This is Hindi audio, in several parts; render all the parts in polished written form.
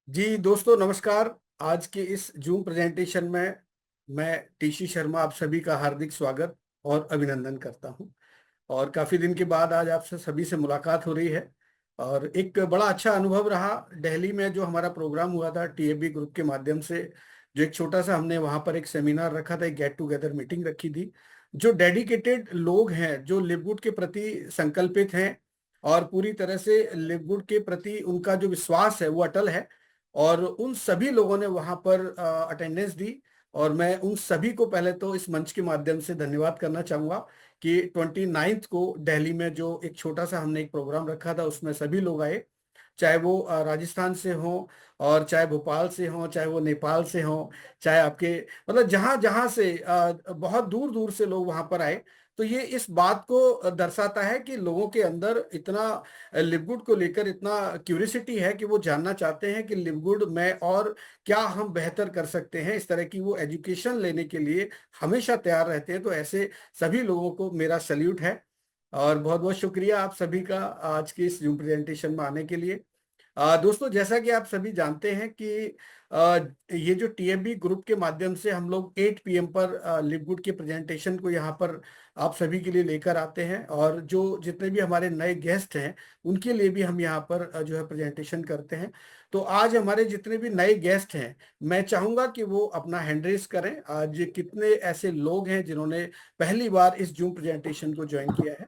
जी दोस्तों नमस्कार। आज के इस जूम प्रेजेंटेशन में मैं टीसी शर्मा आप सभी का हार्दिक स्वागत और अभिनंदन करता हूं। और काफी दिन के बाद आज आपसे सभी से मुलाकात हो रही है और एक बड़ा अच्छा अनुभव रहा। दिल्ली में जो हमारा प्रोग्राम हुआ था टीएबी ग्रुप के माध्यम से, जो एक छोटा सा हमने वहां पर एक सेमिनार रखा था, एक गेट टुगेदर मीटिंग रखी थी। जो डेडिकेटेड लोग हैं, जो लिवगुड के प्रति संकल्पित हैं और पूरी तरह से लिवगुड के प्रति उनका जो विश्वास है वो अटल है, और उन सभी लोगों ने वहां पर अटेंडेंस दी। और मैं उन सभी को पहले तो इस मंच के माध्यम से धन्यवाद करना चाहूंगा कि 29 को दिल्ली में जो एक छोटा सा हमने एक प्रोग्राम रखा था उसमें सभी लोग आए, चाहे वो राजस्थान से हो, और चाहे भोपाल से हो, चाहे वो नेपाल से हो, चाहे आपके मतलब जहां जहां से बहुत दूर दूर से लोग वहां पर आए। तो ये इस बात को दर्शाता है कि लोगों के अंदर इतना लिवगुड को लेकर इतना क्यूरियोसिटी है कि वो जानना चाहते हैं कि लिवगुड में और क्या हम बेहतर कर सकते हैं। इस तरह की वो एजुकेशन लेने के लिए हमेशा तैयार रहते हैं। तो ऐसे सभी लोगों को मेरा सल्यूट है और बहुत बहुत शुक्रिया आप सभी का आज के इस जूम प्रेजेंटेशन में आने के लिए। दोस्तों, जैसा कि आप सभी जानते हैं कि आ, ये जो टीएबी ग्रुप के माध्यम से हम लोग 8 पीएम पर लिवगुड के प्रेजेंटेशन को यहाँ पर आप सभी के लिए लेकर आते हैं, और जो जितने भी हमारे नए गेस्ट हैं उनके लिए भी हम यहाँ पर जो है प्रेजेंटेशन करते हैं। तो आज हमारे जितने भी नए गेस्ट हैं, मैं चाहूंगा कि वो अपना हैंड रेज करें। आज कितने ऐसे लोग हैं जिन्होंने पहली बार इस जूम प्रेजेंटेशन को ज्वाइन किया है?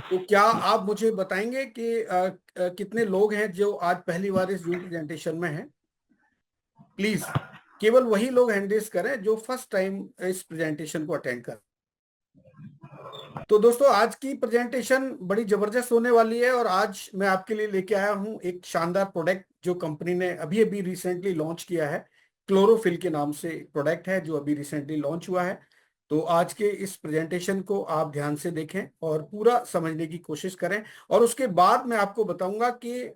तो क्या आप मुझे बताएंगे कि कितने लोग हैं जो आज पहली बार इस जूम प्रेजेंटेशन में हैं? प्लीज केवल वही लोग हैंड रेज करें जो फर्स्ट टाइम इस प्रेजेंटेशन को अटेंड कर। तो दोस्तों, आज की प्रेजेंटेशन बड़ी जबरदस्त होने वाली है और आज मैं आपके लिए लेके आया हूं एक शानदार प्रोडक्ट जो कंपनी ने अभी अभी रिसेंटली लॉन्च किया है। क्लोरोफिल के नाम से एक प्रोडक्ट है जो अभी रिसेंटली लॉन्च हुआ है। तो आज के इस प्रेजेंटेशन को आप ध्यान से देखें और पूरा समझने की कोशिश करें, और उसके बाद मैं आपको बताऊंगा कि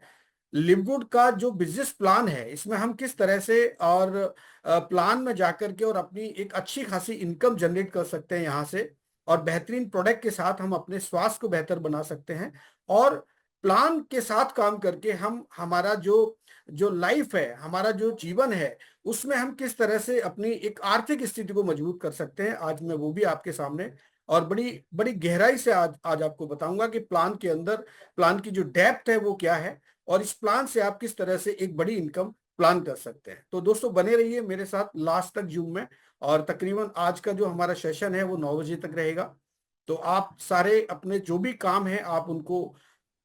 लिवगुड का जो बिजनेस प्लान है इसमें हम किस तरह से और प्लान में जाकर के और अपनी एक अच्छी खासी इनकम जनरेट कर सकते हैं यहाँ से, और बेहतरीन प्रोडक्ट के साथ हम अपने स्वास्थ्य को बेहतर बना सकते हैं। और प्लान के साथ काम करके हम हमारा जो जो लाइफ है, हमारा जो जीवन है, उसमें हम किस तरह से अपनी एक आर्थिक स्थिति को मजबूत कर सकते हैं, आज मैं वो भी आपके सामने और बड़ी बड़ी गहराई से आज आज आपको बताऊंगा कि प्लान के अंदर प्लान की जो डेप्थ है वो क्या है, और इस प्लान से आप किस तरह से एक बड़ी इनकम प्लान कर सकते हैं। तो दोस्तों, बने रहिए मेरे साथ लास्ट तक जूम में। और तकरीबन आज का जो हमारा सेशन है वो 9 बजे तक रहेगा। तो आप सारे अपने जो भी काम है आप उनको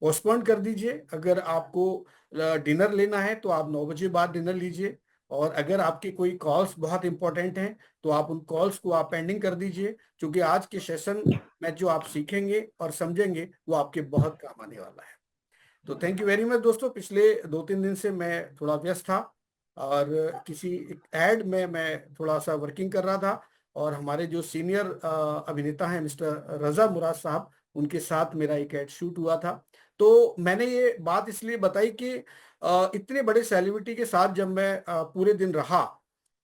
पोस्टपोन कर दीजिए। अगर आपको डिनर लेना है तो आप 9 बजे बाद डिनर लीजिए, और अगर आपके कोई कॉल्स बहुत इंपॉर्टेंट हैं तो आप उन कॉल्स को आप पेंडिंग कर दीजिए, क्योंकि आज के सेशन में जो आप सीखेंगे और समझेंगे वो आपके बहुत काम आने वाला है। तो थैंक यू वेरी मच दोस्तों। पिछले 2-3 दिन से मैं थोड़ा व्यस्त था और किसी एक एड में मैं थोड़ा सा वर्किंग कर रहा था, और हमारे जो सीनियर अभिनेता हैं मिस्टर रजा मुराद साहब, उनके साथ मेरा एक एड शूट हुआ था। तो मैंने ये बात इसलिए बताई कि इतने बड़े सेलिब्रिटी के साथ जब मैं पूरे दिन रहा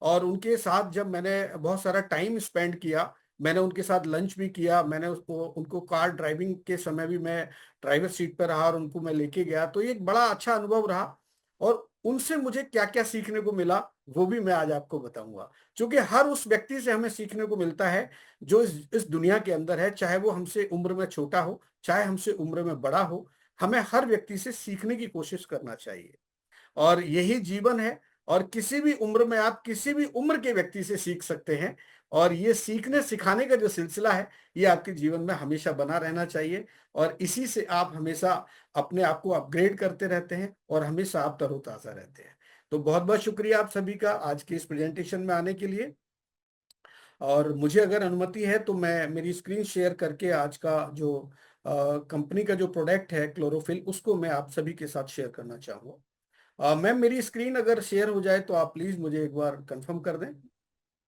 और उनके साथ जब मैंने बहुत सारा टाइम स्पेंड किया, मैंने उनके साथ लंच भी किया, मैंने उसको उनको कार ड्राइविंग के समय भी मैं ड्राइवर सीट पर रहा और उनको मैं लेके गया, तो ये एक बड़ा अच्छा अनुभव रहा। और उनसे मुझे क्या क्या सीखने को मिला वो भी मैं आज आपको बताऊंगा, क्योंकि हर उस व्यक्ति से हमें सीखने को मिलता है जो इस दुनिया के अंदर है, चाहे वो हमसे उम्र में छोटा हो, चाहे हमसे उम्र में बड़ा हो। हमें हर व्यक्ति से सीखने की कोशिश करना चाहिए, और यही जीवन है। और किसी भी उम्र में आप किसी भी उम्र के व्यक्ति से सीख सकते हैं, और ये सीखने सिखाने का जो सिलसिला है ये आपके जीवन में हमेशा बना रहना चाहिए, और इसी से आप हमेशा अपने आप को अपग्रेड करते रहते हैं और हमेशा आप तरोताजा रहते हैं। तो बहुत बहुत शुक्रिया आप सभी का आज के इस प्रेजेंटेशन में आने के लिए। और मुझे अगर अनुमति है तो मैं मेरी स्क्रीन शेयर करके आज का जो कंपनी का जो प्रोडक्ट है क्लोरोफिल, उसको मैं आप सभी के साथ शेयर करना चाहूँगा। मैम, मेरी स्क्रीन अगर शेयर हो जाए तो आप प्लीज मुझे एक बार कंफर्म कर दें।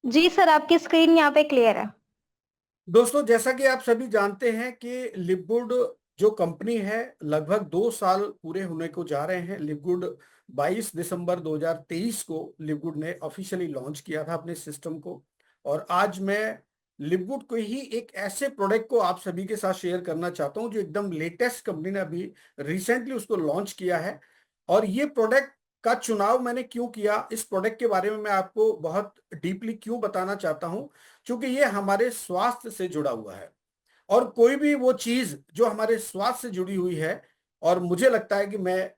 जी सर, आपकी स्क्रीन यहाँ पे क्लियर है। दोस्तों, जैसा कि आप सभी जानते हैं कि लिवगुड जो कंपनी है लगभग 2 साल पूरे होने को जा रहे हैं। लिवगुड 22 दिसंबर 2023 को लिवगुड ने ऑफिशियली लॉन्च किया था अपने सिस्टम को, और आज मैं लिवगुड को ही एक ऐसे प्रोडक्ट को आप सभी के साथ शेयर करना चाहता हूं जो एकदम लेटेस्ट कंपनी ने अभी रिसेंटली उसको लॉन्च किया है। और ये प्रोडक्ट का चुनाव मैंने क्यों किया, इस प्रोडक्ट के बारे में मैं आपको बहुत डीपली क्यों बताना चाहता हूं, क्योंकि ये हमारे स्वास्थ्य से जुड़ा हुआ है। और कोई भी वो चीज जो हमारे स्वास्थ्य से जुड़ी हुई है, और मुझे लगता है कि मैं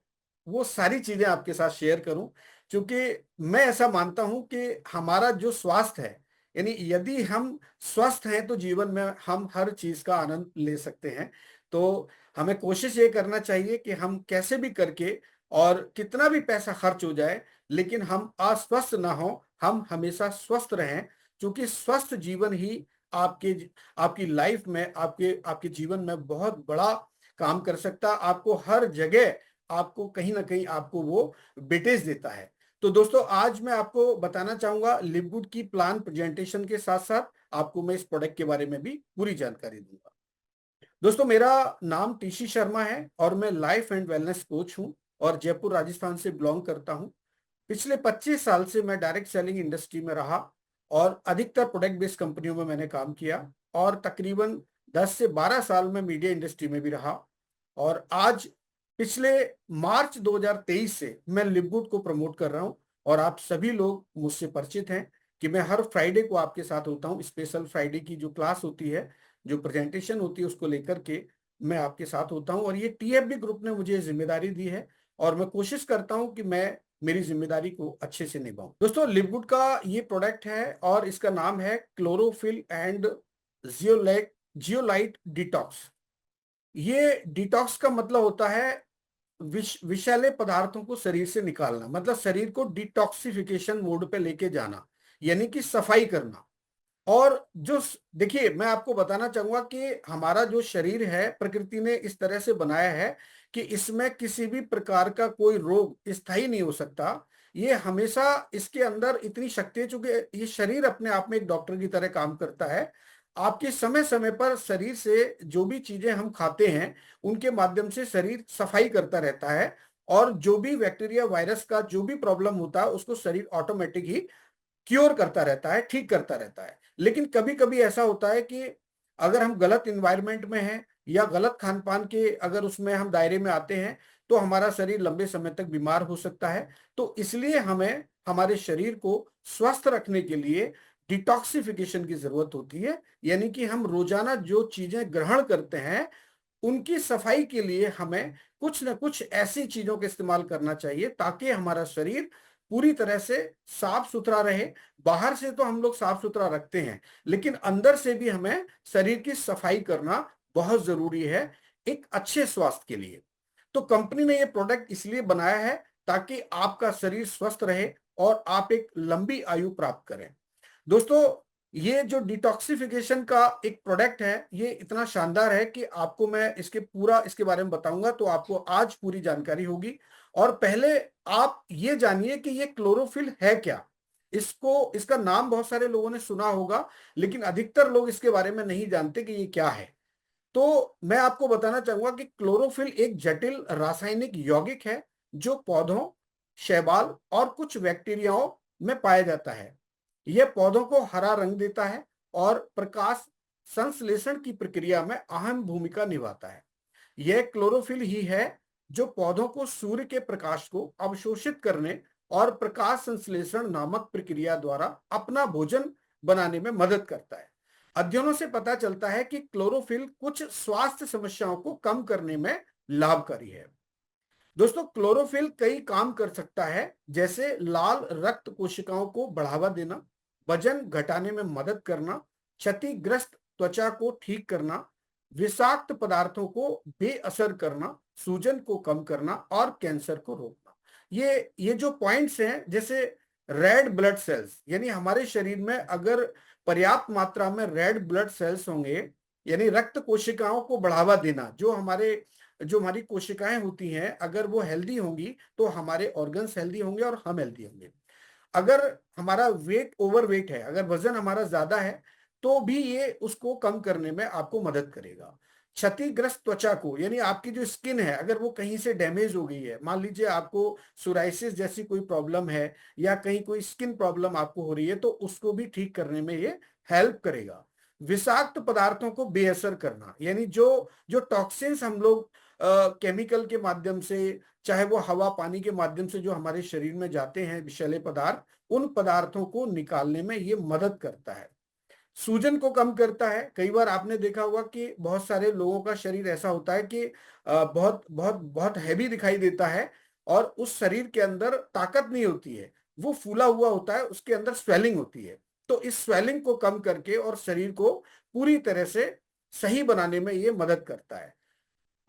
वो सारी चीजें आपके साथ शेयर करूं, क्योंकि मैं ऐसा मानता हूं कि हमारा जो स्वास्थ्य है, यानी यदि हम स्वस्थ हैं तो जीवन में हम हर चीज का आनंद ले सकते हैं। तो हमें कोशिश ये करना चाहिए कि हम कैसे भी करके, और कितना भी पैसा खर्च हो जाए, लेकिन हम अस्वस्थ ना हो, हम हमेशा स्वस्थ रहें, क्योंकि स्वस्थ जीवन ही आपके आपकी लाइफ में, आपके आपके जीवन में बहुत बड़ा काम कर सकता। आपको हर जगह, आपको कहीं ना कहीं आपको वो वेटेज देता है। तो दोस्तों, आज मैं आपको बताना चाहूंगा लिवगुड की प्लान प्रेजेंटेशन के साथ साथ आपको मैं इस प्रोडक्ट के बारे में भी पूरी जानकारी दूंगा। दोस्तों, मेरा नाम टीसी शर्मा है और मैं लाइफ एंड वेलनेस कोच हूं और जयपुर राजस्थान से बिलोंग करता हूं। पिछले 25 साल से मैं डायरेक्ट सेलिंग इंडस्ट्री में रहा और अधिकतर प्रोडक्ट बेस्ड कंपनियों में मैंने काम किया, और तकरीबन 10 से 12 साल में मीडिया इंडस्ट्री में भी रहा। और आज पिछले मार्च 2023 से मैं लिवगुड को प्रमोट कर रहा हूं, और आप सभी लोग मुझसे परिचित हैं कि मैं हर फ्राइडे को आपके साथ होता हूं। स्पेशल फ्राइडे की जो क्लास होती है, जो प्रेजेंटेशन होती है, उसको लेकर के मैं आपके साथ होता हूं। और ये टीएफबी ग्रुप ने मुझे जिम्मेदारी दी है, और मैं कोशिश करता हूं कि मैं मेरी जिम्मेदारी को अच्छे से निभाऊं। दोस्तों, लिवगुड का ये प्रोडक्ट है और इसका नाम है क्लोरोफिल एंड जियोलाइट डिटॉक्स। ये डिटॉक्स का मतलब होता है विषैले पदार्थों को शरीर से निकालना, मतलब शरीर को डिटॉक्सिफिकेशन मोड पे लेके जाना, यानी कि सफाई करना। और जो देखिए, मैं आपको बताना चाहूंगा कि हमारा जो शरीर है, प्रकृति ने इस तरह से बनाया है कि इसमें किसी भी प्रकार का कोई रोग स्थायी नहीं हो सकता। ये हमेशा, इसके अंदर इतनी शक्ति है, चूंकि ये शरीर अपने आप में एक डॉक्टर की तरह काम करता है। आपके समय समय पर शरीर से जो भी चीजें हम खाते हैं, उनके माध्यम से शरीर सफाई करता रहता है, और जो भी बैक्टीरिया वायरस का जो भी प्रॉब्लम होता है, उसको शरीर ऑटोमेटिक ही क्योर करता रहता है, ठीक करता रहता है। लेकिन कभी कभी ऐसा होता है कि अगर हम गलत इन्वायरमेंट में हैं, या गलत खान पान के अगर उसमें हम दायरे में आते हैं, तो हमारा शरीर लंबे समय तक बीमार हो सकता है। तो इसलिए हमें हमारे शरीर को स्वस्थ रखने के लिए डिटॉक्सिफिकेशन की जरूरत होती है, यानी कि हम रोजाना जो चीजें ग्रहण करते हैं, उनकी सफाई के लिए हमें कुछ न कुछ ऐसी चीजों का इस्तेमाल करना चाहिए, ताकि हमारा शरीर पूरी तरह से साफ सुथरा रहे। बाहर से तो हम लोग साफ सुथरा रखते हैं, लेकिन अंदर से भी हमें शरीर की सफाई करना बहुत जरूरी है एक अच्छे स्वास्थ्य के लिए। तो कंपनी ने ये प्रोडक्ट इसलिए बनाया है ताकि आपका शरीर स्वस्थ रहे और आप एक लंबी आयु प्राप्त करें। दोस्तों, ये जो डिटॉक्सिफिकेशन का एक प्रोडक्ट है, ये इतना शानदार है कि आपको मैं इसके बारे में बताऊंगा, तो आपको आज पूरी जानकारी होगी। और पहले आप ये जानिए कि ये क्लोरोफिल है क्या। इसका नाम बहुत सारे लोगों ने सुना होगा, लेकिन अधिकतर लोग इसके बारे में नहीं जानते कि ये क्या है। तो मैं आपको बताना चाहूंगा कि क्लोरोफिल एक जटिल रासायनिक यौगिक है, जो पौधों, शैवाल और कुछ बैक्टीरियाओं में पाया जाता है। यह पौधों को हरा रंग देता है और प्रकाश संश्लेषण की प्रक्रिया में अहम भूमिका निभाता है। यह क्लोरोफिल ही है जो पौधों को सूर्य के प्रकाश को अवशोषित करने और प्रकाश संश्लेषण नामक प्रक्रिया द्वारा अपना भोजन बनाने में मदद करता है। अध्ययनों से पता चलता है कि क्लोरोफिल कुछ स्वास्थ्य समस्याओं को कम करने में लाभकारी है। दोस्तों, क्लोरोफिल कई काम कर सकता है, जैसे लाल रक्त कोशिकाओं को बढ़ावा देना, वजन घटाने में मदद करना, क्षतिग्रस्त त्वचा को ठीक करना, विषाक्त पदार्थों को बेअसर करना, सूजन को कम करना और कैंसर को रोकना। ये जो पॉइंट्स हैं, जैसे रेड ब्लड सेल्स, यानी हमारे शरीर में अगर पर्याप्त मात्रा में रेड ब्लड सेल्स होंगे, यानी रक्त कोशिकाओं को बढ़ावा देना, जो हमारी कोशिकाएं होती हैं, अगर वो हेल्दी होंगी तो हमारे ऑर्गन्स हेल्दी होंगे और हम हेल्दी होंगे। अगर हमारा वेट ओवरवेट है, अगर वजन हमारा ज्यादा है, तो भी ये उसको कम करने में आपको मदद करेगा। क्षतिग्रस्त त्वचा को, यानी आपकी जो स्किन है, अगर वो कहीं से डैमेज हो गई है, मान लीजिए आपको सोराइसिस जैसी कोई प्रॉब्लम है, या कहीं कोई स्किन प्रॉब्लम आपको हो रही है, तो उसको भी ठीक करने में ये हेल्प करेगा। विषाक्त पदार्थों को बेअसर करना, यानी जो जो टॉक्सिन्स हम लोग केमिकल के माध्यम से, चाहे वो हवा पानी के माध्यम से जो हमारे शरीर में जाते हैं विषैले पदार्थ, उन पदार्थों को निकालने में ये मदद करता है। सूजन को कम करता है। कई बार आपने देखा होगा कि बहुत सारे लोगों का शरीर ऐसा होता है कि बहुत बहुत बहुत हैवी दिखाई देता है और उस शरीर के अंदर ताकत नहीं होती है, वो फूला हुआ होता है, उसके अंदर स्वेलिंग होती है। तो इस स्वेलिंग को कम करके और शरीर को पूरी तरह से सही बनाने में ये मदद करता है।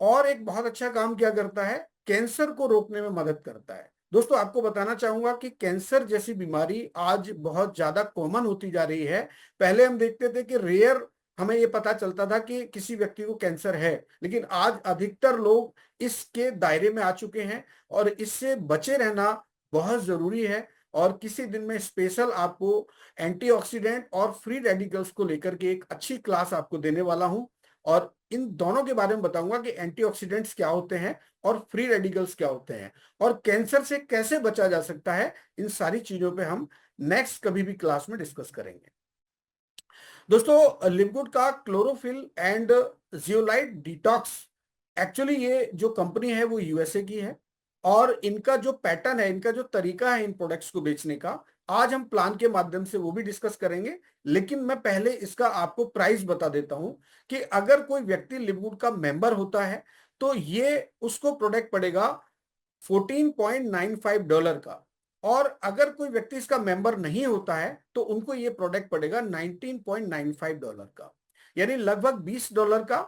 और एक बहुत अच्छा काम क्या करता है, कैंसर को रोकने में मदद करता है। दोस्तों, आपको बताना चाहूंगा कि कैंसर जैसी बीमारी आज बहुत ज्यादा कॉमन होती जा रही है। पहले हम देखते थे कि रेयर हमें ये पता चलता था कि किसी व्यक्ति को कैंसर है, लेकिन आज अधिकतर लोग इसके दायरे में आ चुके हैं और इससे बचे रहना बहुत जरूरी है। और किसी दिन में स्पेशल आपको एंटीऑक्सीडेंट और फ्री रेडिकल्स को लेकर के एक अच्छी क्लास आपको देने वाला हूं और इन दोनों के बारे में बताऊंगा कि एंटीऑक्सीडेंट्स क्या होते हैं और फ्री रेडिकल्स क्या होते हैं और कैंसर से कैसे बचा जा सकता है। इन सारी चीजों पे हम नेक्स्ट कभी भी क्लास में डिस्कस करेंगे। दोस्तों, लिवगुड का chlorophyll and zeolite detox, actually ये जो कंपनी है वो यूएसए की है और इनका जो पैटर्न है, इनका जो तरीका है इन प्रोडक्ट्स को बेचने का, आज हम प्लान के माध्यम से वो भी डिस्कस करेंगे। लेकिन मैं पहले इसका आपको प्राइस बता देता हूं कि अगर कोई व्यक्ति लिवगुड का मेंबर होता है तो ये उसको प्रोडक्ट पड़ेगा $14.95 का, और अगर कोई व्यक्ति इसका मेंबर नहीं होता है तो उनको ये प्रोडक्ट पड़ेगा $19.95 का, यानी लगभग $20 का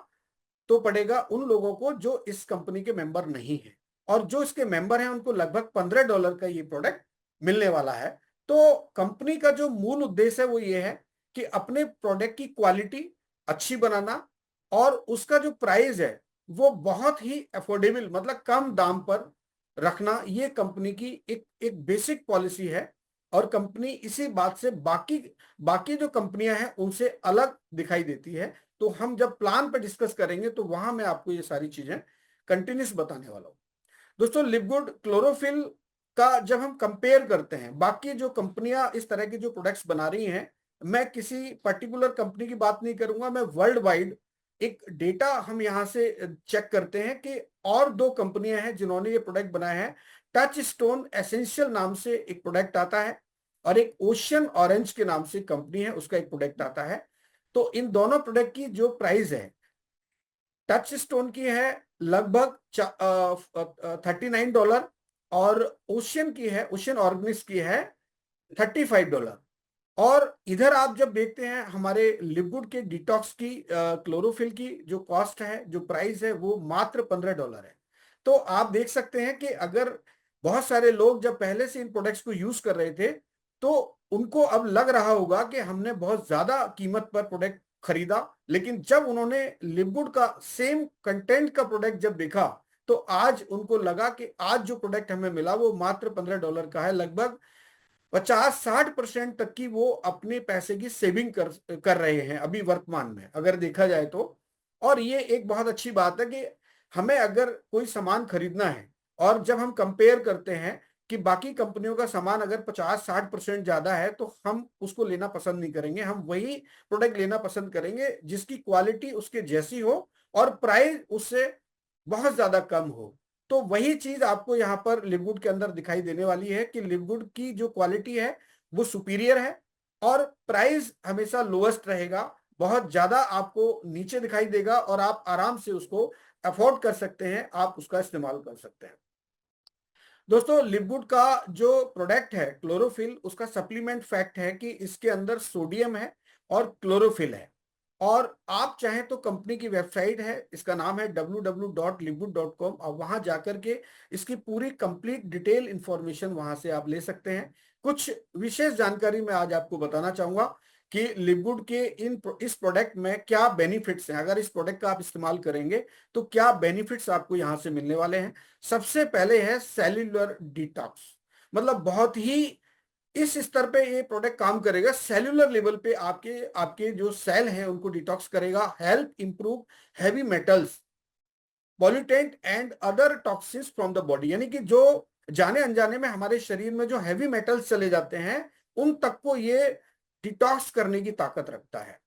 तो पड़ेगा उन लोगों को जो इस कंपनी के मेंबर नहीं है, और जो इसके मेंबर हैं उनको लगभग $15 का ये प्रोडक्ट मिलने वाला है। तो कंपनी का जो मूल उद्देश्य है वो ये है कि अपने प्रोडक्ट की क्वालिटी अच्छी बनाना और उसका जो प्राइस है वो बहुत ही अफोर्डेबल, मतलब कम दाम पर रखना। ये कंपनी की एक बेसिक पॉलिसी है और कंपनी इसी बात से बाकी बाकी जो कंपनियां हैं उनसे अलग दिखाई देती है। तो हम जब प्लान पर डिस्कस करेंगे तो वहां मैं आपको ये सारी चीजें कंटिन्यूस बताने वाला हूं। दोस्तों, लिवगुड क्लोरोफिल का जब हम कंपेयर करते हैं बाकी जो कंपनियां इस तरह के जो प्रोडक्ट्स बना रही हैं, मैं किसी पर्टिकुलर कंपनी की बात नहीं करूंगा, मैं वर्ल्ड वाइड एक डेटा हम यहां से चेक करते हैं कि और दो कंपनियां हैं जिन्होंने ये प्रोडक्ट बनाए हैं। टच स्टोन एसेंशियल नाम से एक प्रोडक्ट आता है और एक ओशियन ऑरेंज के नाम से कंपनी है, उसका एक प्रोडक्ट आता है। तो इन दोनों प्रोडक्ट की जो प्राइस है, टच स्टोन की है लगभग $39 और ओशियन की है, ओशियन ऑर्गेनिक्स की है $35। और इधर आप जब देखते हैं हमारे लिवगुड के डिटॉक्स की क्लोरोफिल की जो कॉस्ट है, जो प्राइस है, वो मात्र $15 है। तो आप देख सकते हैं कि अगर बहुत सारे लोग जब पहले से इन प्रोडक्ट्स को यूज कर रहे थे तो उनको अब लग रहा होगा कि हमने बहुत ज्यादा कीमत पर प्रोडक्ट खरीदा, लेकिन जब उन्होंने लिवगुड का सेम कंटेंट का प्रोडक्ट जब देखा तो आज उनको लगा कि आज जो प्रोडक्ट हमें मिला वो मात्र $15 का है। लगभग 50-60% तक की वो अपने पैसे की सेविंग कर रहे हैं अभी वर्तमान में, अगर देखा जाए तो। और ये एक बहुत अच्छी बात है कि हमें अगर कोई सामान खरीदना है और जब हम कंपेयर करते हैं कि बाकी कंपनियों का सामान अगर 50-60% ज्यादा है तो हम उसको लेना पसंद नहीं करेंगे, हम वही प्रोडक्ट लेना पसंद करेंगे जिसकी क्वालिटी उसके जैसी हो और प्राइस उससे बहुत ज्यादा कम हो। तो वही चीज आपको यहाँ पर लिवगुड के अंदर दिखाई देने वाली है कि लिवगुड की जो क्वालिटी है वो सुपीरियर है और प्राइस हमेशा लोएस्ट रहेगा, बहुत ज्यादा आपको नीचे दिखाई देगा और आप आराम से उसको अफोर्ड कर सकते हैं, आप उसका इस्तेमाल कर सकते हैं। दोस्तों, लिवगुड का जो प्रोडक्ट है क्लोरोफिल, उसका सप्लीमेंट फैक्ट है कि इसके अंदर सोडियम है और क्लोरोफिल है। और आप चाहें तो कंपनी की वेबसाइट है, इसका नाम है www.livgood.com, और वहां जाकर के इसकी पूरी कंप्लीट डिटेल इंफॉर्मेशन वहां से आप ले सकते हैं। कुछ विशेष जानकारी मैं आज आपको बताना चाहूंगा कि लिवगुड के इस प्रोडक्ट में क्या बेनिफिट्स हैं, अगर इस प्रोडक्ट का आप इस्तेमाल करेंगे तो क्या बेनिफिट्स आपको यहां से मिलने वाले हैं। सबसे पहले है सेल्यूलर डिटॉक्स, मतलब बहुत ही इस स्तर पे ये प्रोडक्ट काम करेगा, सेल्यूलर लेवल पे आपके आपके जो सेल हैं उनको डिटॉक्स करेगा। Help improve heavy metals, pollutant and other toxins from the body, यानी कि जो जाने अनजाने में हमारे शरीर में जो हैवी मेटल्स चले जाते हैं उन तक को ये डिटॉक्स करने की ताकत रखता है।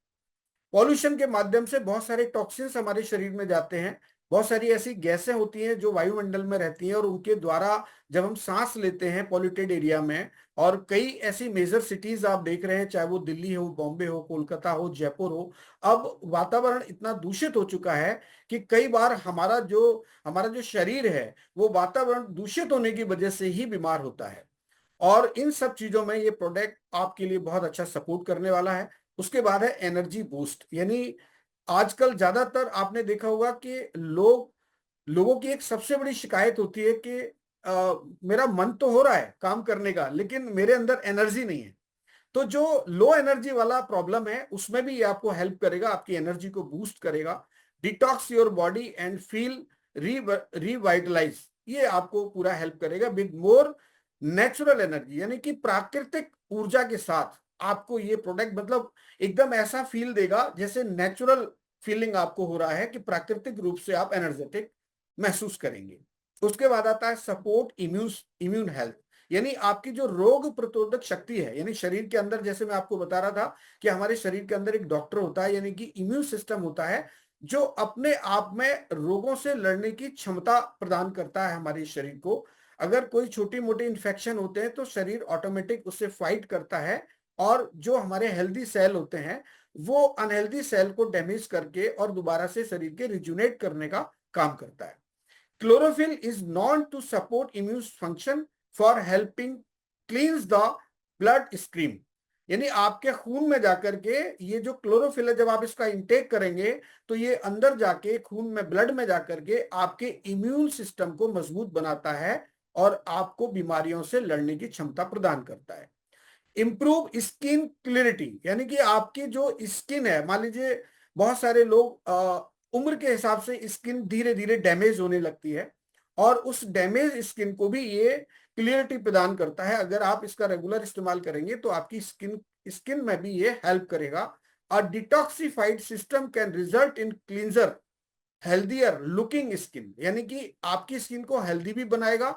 पॉल्यूशन के माध्यम से बहुत सारे टॉक्सिन्स हमारे शरीर में जाते हैं, बहुत सारी ऐसी गैसें होती हैं जो वायुमंडल में रहती हैं और उनके द्वारा जब हम सांस लेते हैं पॉल्यूटेड एरिया में, और कई ऐसी मेजर सिटीज आप देख रहे हैं, चाहे वो दिल्ली हो, बॉम्बे हो, कोलकाता हो, जयपुर हो, अब वातावरण इतना दूषित हो चुका है कि कई बार हमारा जो शरीर है वो वातावरण दूषित होने की वजह से ही बीमार होता है। और इन सब चीजों में ये प्रोडक्ट आपके लिए बहुत अच्छा सपोर्ट करने वाला है। उसके बाद है एनर्जी बूस्ट, यानी आजकल ज्यादातर आपने देखा होगा कि लोगों की एक सबसे बड़ी शिकायत होती है कि मेरा मन तो हो रहा है काम करने का, लेकिन मेरे अंदर एनर्जी नहीं है। तो जो लो एनर्जी वाला प्रॉब्लम है उसमें भी ये आपको हेल्प करेगा, आपकी एनर्जी को बूस्ट करेगा। Detox your body and feel revitalise, ये आपको पूरा हेल्प करेगा विद मोर नेचुरल एनर्जी, यानी कि प्राकृतिक ऊर्जा के साथ आपको ये प्रोडक्ट मतलब एकदम ऐसा फील देगा जैसे नेचुरल फीलिंग आपको हो रहा है कि प्राकृतिक रूप से आप एनर्जेटिक महसूस करेंगे। उसके बाद आता है सपोर्ट इम्यून हेल्थ, यानी आपकी जो रोग प्रतिरोधक शक्ति है, यानी शरीर के अंदर, जैसे मैं आपको बता रहा था कि हमारे शरीर के अंदर एक डॉक्टर होता है, यानी कि इम्यून सिस्टम होता है जो अपने आप में रोगों से लड़ने की क्षमता प्रदान करता है हमारे शरीर को। अगर कोई छोटी मोटी इन्फेक्शन होते हैं तो शरीर ऑटोमेटिक उससे फाइट करता है, और जो हमारे हेल्दी सेल होते हैं वो अनहेल्दी सेल को डैमेज करके और दोबारा से शरीर के रिजुनेट करने का काम करता है। Chlorophyll is known to support immune function for helping cleanse the blood stream, यानी आपके खून में जाकर के ये जो क्लोरोफिल है जब आप इसका इंटेक करेंगे तो ये अंदर जाके खून में, ब्लड में जाकर के आपके इम्यून सिस्टम को मजबूत बनाता है और आपको बीमारियों से लड़ने की क्षमता प्रदान करता है। इंप्रूव स्किन क्लियरिटी, यानी कि आपकी जो स्किन है, मान लीजिए बहुत सारे लोग उम्र के हिसाब से स्किन धीरे धीरे डैमेज होने लगती है, और उस डैमेज स्किन को भी ये क्लियरिटी प्रदान करता है। अगर आप इसका रेगुलर इस्तेमाल करेंगे तो आपकी स्किन में भी ये हेल्प करेगा। A detoxified system can result in cleanser healthier looking skin, यानी कि आपकी स्किन को हेल्दी भी बनाएगा,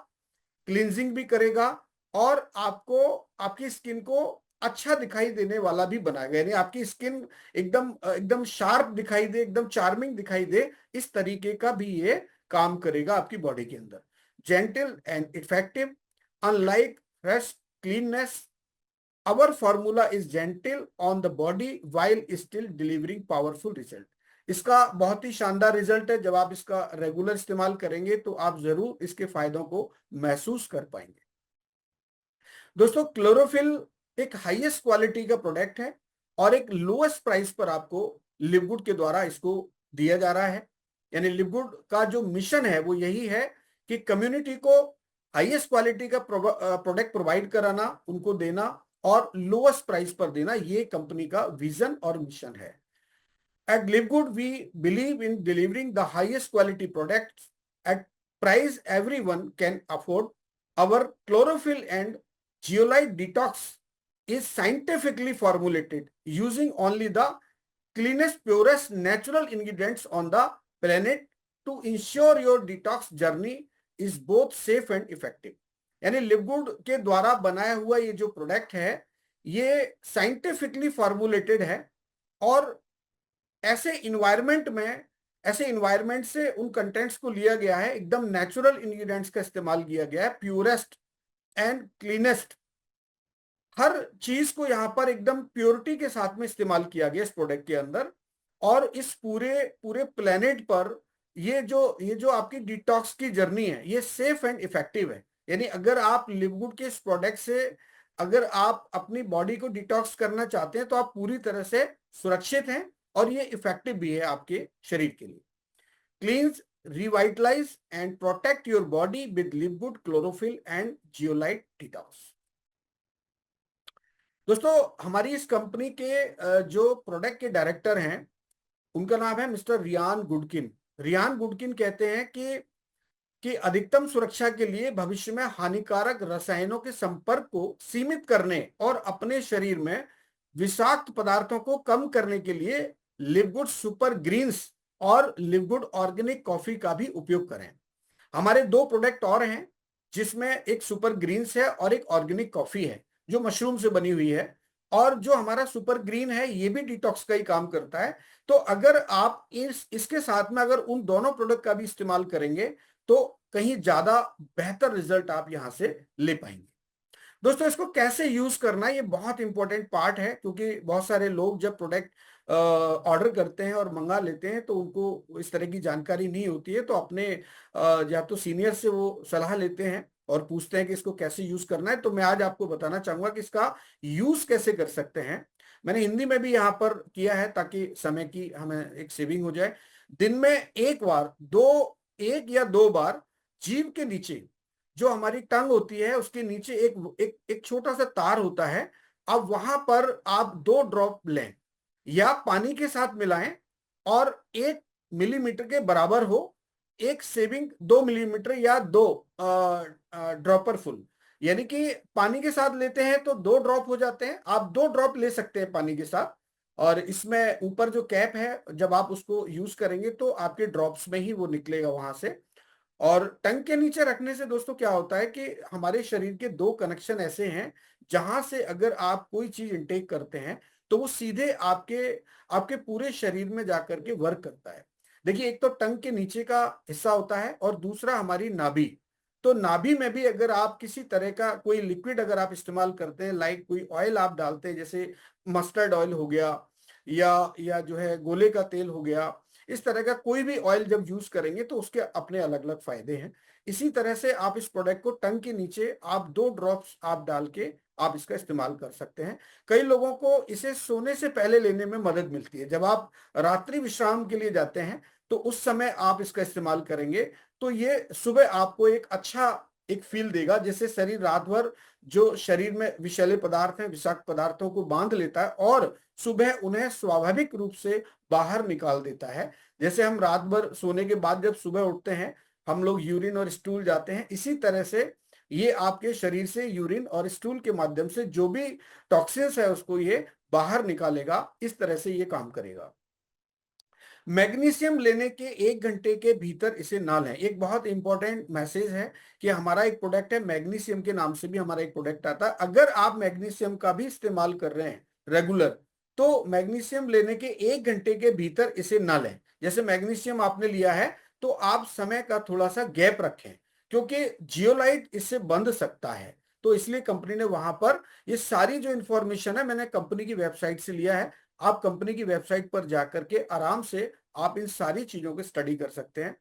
क्लींजिंग भी करेगा, और आपको आपकी स्किन को अच्छा दिखाई देने वाला भी बनाएगा, यानी आपकी स्किन एकदम एकदम शार्प दिखाई दे, एकदम चार्मिंग दिखाई दे, इस तरीके का भी ये काम करेगा आपकी बॉडी के अंदर। Gentle and effective, unlike fresh cleanness, our formula is gentle on the body while still delivering powerful result। इसका बहुत ही शानदार रिजल्ट है, जब आप इसका रेगुलर इस्तेमाल करेंगे तो आप जरूर इसके फायदों को महसूस कर पाएंगे। दोस्तों, क्लोरोफिल एक हाईएस्ट क्वालिटी का प्रोडक्ट है और एक लोएस्ट प्राइस पर आपको लिवगुड के द्वारा इसको दिया जा रहा है। यानी लिवगुड का जो मिशन है वो यही है कि कम्युनिटी को हाईएस्ट क्वालिटी का प्रोडक्ट प्रोवाइड कराना, उनको देना और लोएस्ट प्राइस पर देना, ये कंपनी का विजन और मिशन है। At Livegood, we believe in delivering the highest quality products at price everyone can afford. Our chlorophyll and zeolite detox is scientifically formulated using only the cleanest, purest natural ingredients on the planet to ensure your detox journey is both safe and effective। यानी लिवगुड के द्वारा बनाया हुआ ये जो प्रोडक्ट है ये साइंटिफिकली फॉर्मुलेटेड है, और ऐसे इन्वायरमेंट से उन कंटेंट्स को लिया गया है, एकदम नेचुरल इंग्रेडिएंट्स का इस्तेमाल किया गया है, प्योरेस्ट एंड क्लीनेस्ट, हर चीज को यहाँ पर एकदम प्योरिटी के साथ में इस्तेमाल किया गया इस प्रोडक्ट के अंदर। और इस पूरे पूरे प्लेनेट पर ये जो आपकी डिटॉक्स की जर्नी है ये सेफ एंड इफेक्टिव है। यानी अगर आप लिवगुड के इस प्रोडक्ट से अगर आप अपनी बॉडी को डिटॉक्स करना चाहते हैं तो आप पूरी तरह से सुरक्षित हैं, और ये इफेक्टिव भी है आपके शरीर के लिए। Cleanse, revitalise and protect your body with Livgood chlorophyll and zeolite detox. दोस्तों, हमारी इस कंपनी के जो प्रोडक्ट के डायरेक्टर हैं उनका नाम है मिस्टर रियान गुडकिन। रियान गुडकिन कहते हैं कि अधिकतम सुरक्षा के लिए भविष्य में हानिकारक रसायनों के संपर्क को सीमित करने और अपने शरीर में विषाक्त पदार्थों को कम करने के लिए लिवगुड सुपर ग्रीन्स और लिवगुड ऑर्गेनिक कॉफी का भी उपयोग करें। हमारे दो प्रोडक्ट और हैं जिसमें एक सुपर ग्रीन्स है और एक ऑर्गेनिक कॉफी है जो मशरूम से बनी हुई है। और जो हमारा सुपर ग्रीन है ये भी डिटॉक्स का ही काम करता है। तो अगर आप इसके साथ में अगर उन दोनों प्रोडक्ट का भी इस्तेमाल करेंगे तो कहीं ज्यादा बेहतर रिजल्ट आप यहां से ले पाएंगे। दोस्तों इसको कैसे यूज करना है ये बहुत इंपॉर्टेंट पार्ट है, क्योंकि बहुत सारे लोग जब प्रोडक्ट ऑर्डर करते हैं और मंगा लेते हैं तो उनको इस तरह की जानकारी नहीं होती है, तो अपने या तो सीनियर से वो सलाह लेते हैं और पूछते हैं कि इसको कैसे यूज करना है। तो मैं आज आपको बताना चाहूंगा कि इसका यूज कैसे कर सकते हैं। मैंने हिंदी में भी यहाँ पर किया है ताकि समय की हमें एक सेविंग हो जाए। दिन में एक बार एक या दो बार जीभ के नीचे जो हमारी टंग होती है उसके नीचे एक छोटा सा तार होता है। अब वहां पर आप 2 ड्रॉप लें या पानी के साथ मिलाएं और 1 मिलीमीटर के बराबर हो, एक सेविंग 2 मिलीमीटर या 2 ड्रॉपर फुल, यानी कि पानी के साथ लेते हैं तो 2 ड्रॉप हो जाते हैं। आप 2 ड्रॉप ले सकते हैं पानी के साथ, और इसमें ऊपर जो कैप है जब आप उसको यूज करेंगे तो आपके ड्रॉप्स में ही वो निकलेगा वहां से। और टंग के नीचे रखने से दोस्तों क्या होता है कि हमारे शरीर के 2 कनेक्शन ऐसे हैं जहां से अगर आप कोई चीज इंटेक करते हैं तो वो सीधे आपके आपके पूरे शरीर में जाकर के वर्क करता है। देखिए, एक तो टंग के नीचे का हिस्सा होता है और दूसरा हमारी नाभि। तो नाभि में भी अगर आप किसी तरह का कोई लिक्विड अगर आप इस्तेमाल करते हैं, लाइक कोई ऑयल आप डालते हैं, जैसे मस्टर्ड ऑयल हो गया या जो है गोले का तेल हो गया, इस तरह का कोई भी ऑयल जब यूज करेंगे तो उसके अपने अलग अलग फायदे हैं। इसी तरह से आप इस प्रोडक्ट को टंग के नीचे आप 2 ड्रॉप्स आप डाल के आप इसका इस्तेमाल कर सकते हैं। कई लोगों को इसे सोने से पहले लेने में मदद मिलती है। जब आप रात्रि विश्राम के लिए जाते हैं तो उस समय आप इसका इस्तेमाल करेंगे तो ये सुबह आपको एक अच्छा एक फील देगा, जिससे शरीर रात भर जो शरीर में विषैले पदार्थ हैं, विषाक्त पदार्थों को बांध लेता है और सुबह उन्हें स्वाभाविक रूप से बाहर निकाल देता है। जैसे हम रात भर सोने के बाद जब सुबह उठते हैं हम लोग यूरिन और स्टूल जाते हैं, इसी तरह से ये आपके शरीर से यूरिन और स्टूल के माध्यम से जो भी टॉक्सिन्स है उसको ये बाहर निकालेगा। इस तरह से ये काम करेगा। मैग्नीशियम लेने के 1 घंटे के भीतर इसे ना लें। एक बहुत इंपॉर्टेंट मैसेज है कि हमारा एक प्रोडक्ट है मैग्नीशियम के नाम से भी हमारा एक प्रोडक्ट आता है। अगर आप मैग्नीशियम का भी इस्तेमाल कर रहे हैं रेगुलर तो मैग्नीशियम लेने के 1 घंटे के भीतर इसे ना लें। जैसे मैग्नीशियम आपने लिया है तो आप समय का थोड़ा सा गैप रखें, क्योंकि जियोलाइट इससे बंध सकता है। तो इसलिए कंपनी ने वहां पर ये सारी जो इंफॉर्मेशन है मैंने कंपनी की वेबसाइट से लिया है। आप कंपनी की वेबसाइट पर जाकर के आराम से आप इन सारी चीजों को स्टडी कर सकते हैं।